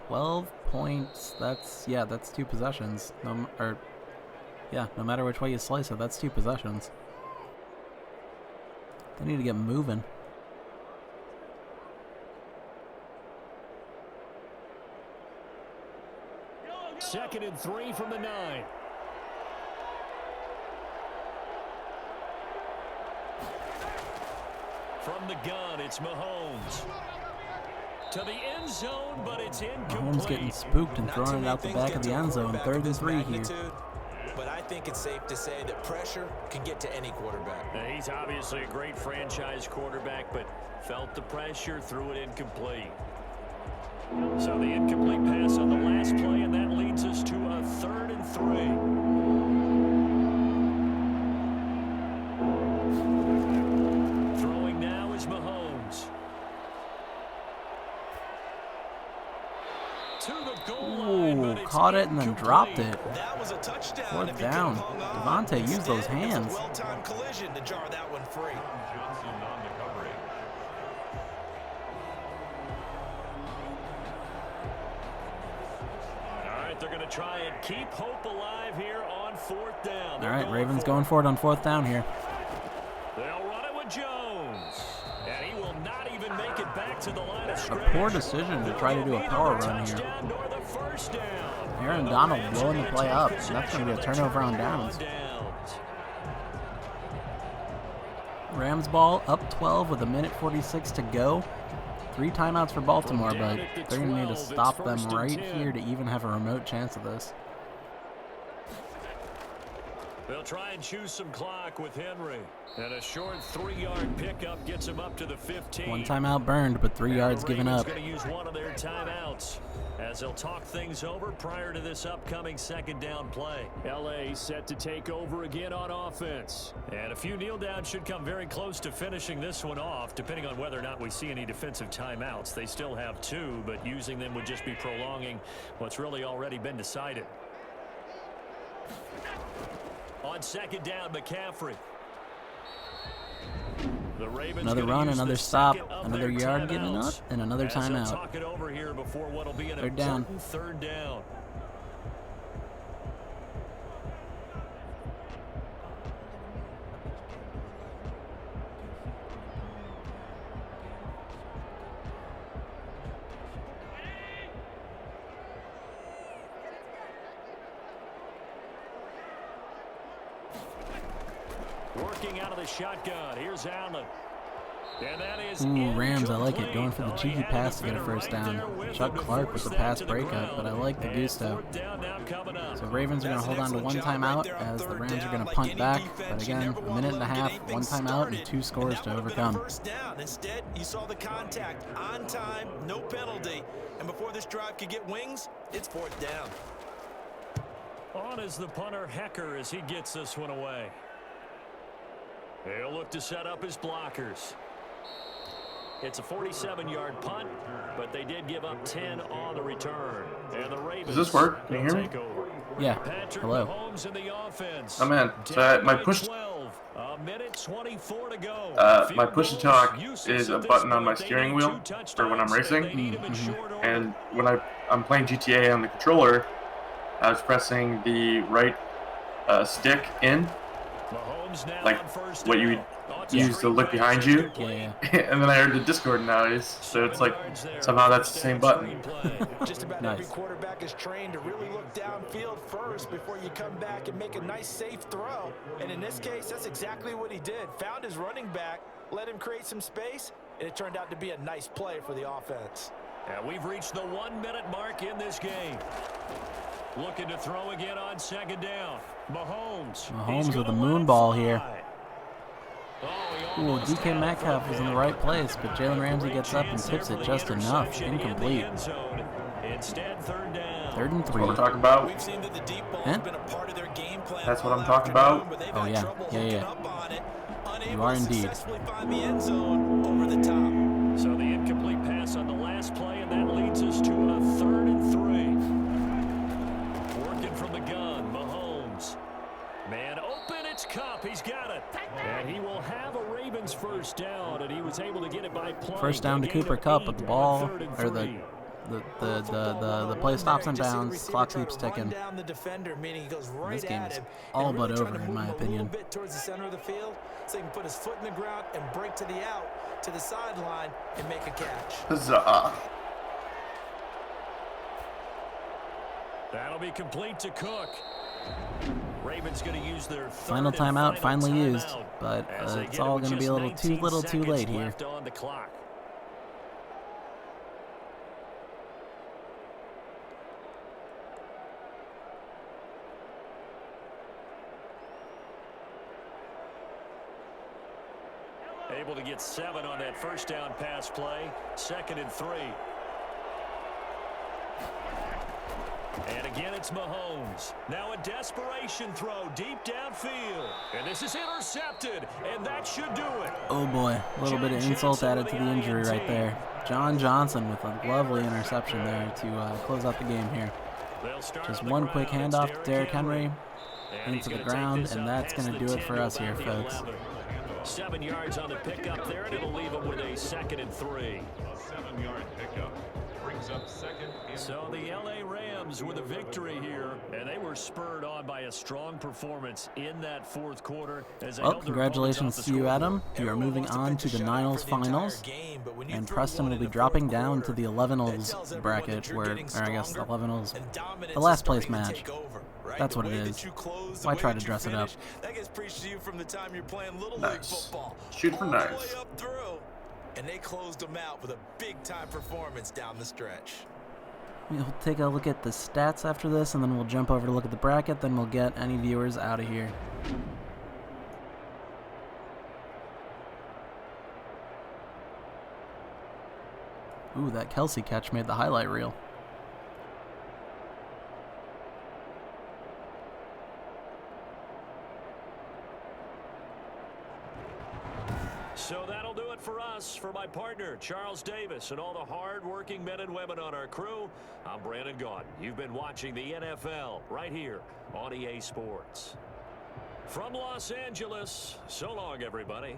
12 points. That's 2 possessions. No matter which way you slice it, that's 2 possessions. They need to get moving. Second and 3 from the 9. From the gun, it's Mahomes. To the end zone, but it's incomplete. Mahomes getting spooked and throwing it out the back of the end zone. 3rd and 3 here. But I think it's safe to say that pressure can get to any quarterback. Now, he's obviously a great franchise quarterback, but felt the pressure, threw it incomplete. So the incomplete pass on the last play, and that leads us to a 3rd and 3. Throwing now is Mahomes. To the goal line, but it's Caught it and then dropped it. That was a touchdown. 4th down. Devontae used those hands. Well-timed collision to jar that one free. Johnson on the coverage. They're going to try and keep hope alive here on 4th down. All right, Ravens going for it on 4th down here. They'll run it with Jones. And he will not even make it back to the line of A scrimmage. poor decision to try to do a power run here. Aaron Donald blowing the play up. That's going to be a turnover on downs. Rams ball up 12 with 1:46 to go. 3 timeouts for Baltimore, but they're going to need to stop them right here to even have a remote chance of this. They'll try and choose some clock with Henry. And a short 3-yard pickup gets him up to the 15. 1 timeout burned, but 3 yards given up. Going to use one of their timeouts as they'll talk things over prior to this upcoming 2nd down play. LA set to take over again on offense. And a few kneel downs should come very close to finishing this one off, depending on whether or not we see any defensive timeouts. They still have 2, but using them would just be prolonging what's really already been decided. On 2nd down, McCaffrey. The Ravens Another run, another stop, another yard given up, and another timeout. Talk it over here before what'll be an 3rd down. 3rd down. Working out of the shotgun. Here's Allen. And that is Rams, I like it. Going for the cheeky pass to get a 1st down. Chuck Clark with the pass breakup, but I like the gusto. So Ravens are going to hold on to 1 timeout as the Rams are going to punt back. But again, 1.5 minutes, 1 timeout, and 2 scores to overcome. Instead, you saw the contact on time, no penalty. And before this drive could get wings, it's 4th down. On is the punter Hecker as he gets this one away. He'll look to set up his blockers. It's a 47-yard punt, but they did give up 10 on the return. And the Ravens. Does this work? Can you hear me? Yeah. Hello. I'm in. So my push. My push to talk is a button on my steering wheel for when I'm racing, and when I'm playing GTA on the controller, I was pressing the right stick in, like what you would use to look behind you, and then I heard the Discord noise, so it's like somehow that's the same button. Just about every quarterback is trained to really look downfield first before you come back and make a nice safe throw. And in this case, that's exactly what he did. Found his running back, let him create some space, and it turned out to be a nice play for the offense. And we've reached the 1-minute mark in this game. Looking to throw again on second down. Mahomes with a moon ball here. Ooh, DK Metcalf was in the right place, but Jalen Ramsey gets up and tips it just enough. Incomplete. Instead, 3rd down. 3rd and 3. That's what we're talking about. That's what I'm talking about. Oh, yeah. Yeah. You are indeed. So the incomplete pass on the last play, and that leads us to a 3rd and 3. Working from the gun, Mahomes. Man open, it's Kupp. He's got it. And he will have a Ravens first down, and he was able to get it by play. First down to Cooper Kupp, but the ball, or the play stops in bounds. Clock keeps ticking. This game is all but over, in my opinion. Towards the center of the field, so he can put his foot in the ground and break to the out, to the sideline, and make a catch. Huzzah. That'll be complete to Cook. Ravens going to use their final timeout, finally used, but it's all going to be a little too late here. On the clock. Able to get 7 on that first down pass play. 2nd and 3. And again, it's Mahomes. Now a desperation throw deep downfield. And this is intercepted, and that should do it. Oh, boy. A little bit of insult added to the injury right there. John Johnson with a lovely interception there to close out the game here. Just one quick handoff to Derrick Henry into the ground, and that's going to do it for us here, folks. 7 yards on the pickup there, and it'll leave them with a 2nd and 3. A 7-yard pickup brings up 2nd and So the LA Rams with a victory here, and they were spurred on by a strong performance in that 4th quarter. Well, congratulations to you, Adam. You are moving on to the Niles finals, and Preston will be dropping down to the 11-Ols bracket, or I guess the 11-Ols, the last place match. That's what it is. Why try to dress it up? That gets preached to you from the time you're playing little league Nice. football. Shoot for nice. All the way up through. And they closed them out with a big-time performance down the stretch. We'll take a look at the stats after this, and then we'll jump over to look at the bracket, then we'll get any viewers out of here. Ooh, that Kelsey catch made the highlight reel. So that'll do it for us. For my partner, Charles Davis, and all the hard-working men and women on our crew, I'm Brandon Gaudin. You've been watching the NFL right here on EA Sports. From Los Angeles, so long, everybody.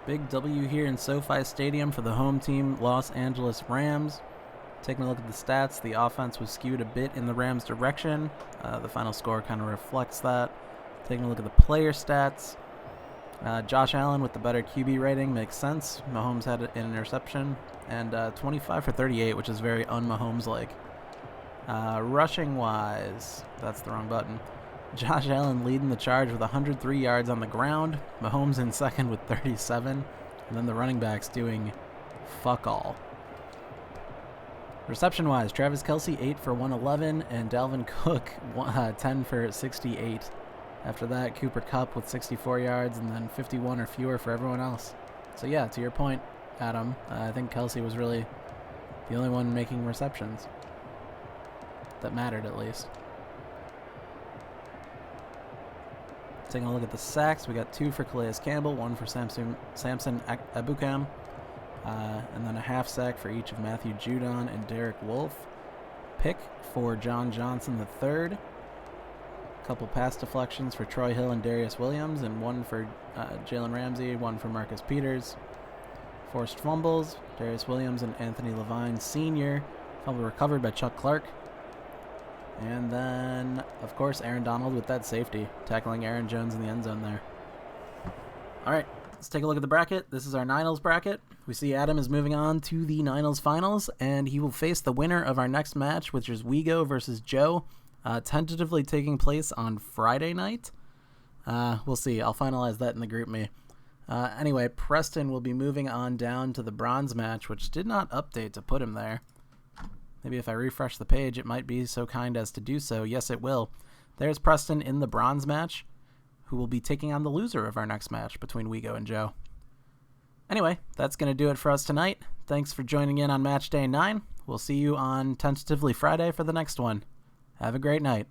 Big W here in SoFi Stadium for the home team, Los Angeles Rams. Taking a look at the stats, the offense was skewed a bit in the Rams' direction. The final score kind of reflects that. Taking a look at the player stats, Josh Allen with the better QB rating makes sense. Mahomes had an interception, and 25 for 38, which is very un-Mahomes-like. Rushing-wise, that's the wrong button. Josh Allen leading the charge with 103 yards on the ground. Mahomes in second with 37. And then the running backs doing fuck all. Reception-wise, Travis Kelce 8 for 111 and Dalvin Cook 10 for 68. After that, Cooper Kupp with 64 yards and then 51 or fewer for everyone else. So yeah, to your point, Adam, I think Kelce was really the only one making receptions. That mattered, at least. Taking a look at the sacks, we got 2 for Calais Campbell, 1 for Samson Ebukam, and then a half sack for each of Matthew Judon and Derek Wolfe. Pick for John Johnson III. Couple pass deflections for Troy Hill and Darius Williams, and 1 for Jalen Ramsey, 1 for Marcus Peters. Forced fumbles, Darius Williams and Anthony Levine Sr. Fumble recovered by Chuck Clark. And then, of course, Aaron Donald with that safety, tackling Aaron Jones in the end zone there. All right, let's take a look at the bracket. This is our Niners bracket. We see Adam is moving on to the Niners finals, and he will face the winner of our next match, which is Wego versus Joe, tentatively taking place on Friday night. We'll see. I'll finalize that in the group me. Anyway, Preston will be moving on down to the bronze match, which did not update to put him there. Maybe if I refresh the page, it might be so kind as to do so. Yes, it will. There's Preston in the bronze match, who will be taking on the loser of our next match between Wego and Joe. Anyway, that's going to do it for us tonight. Thanks for joining in on Match Day 9. We'll see you on tentatively Friday for the next one. Have a great night.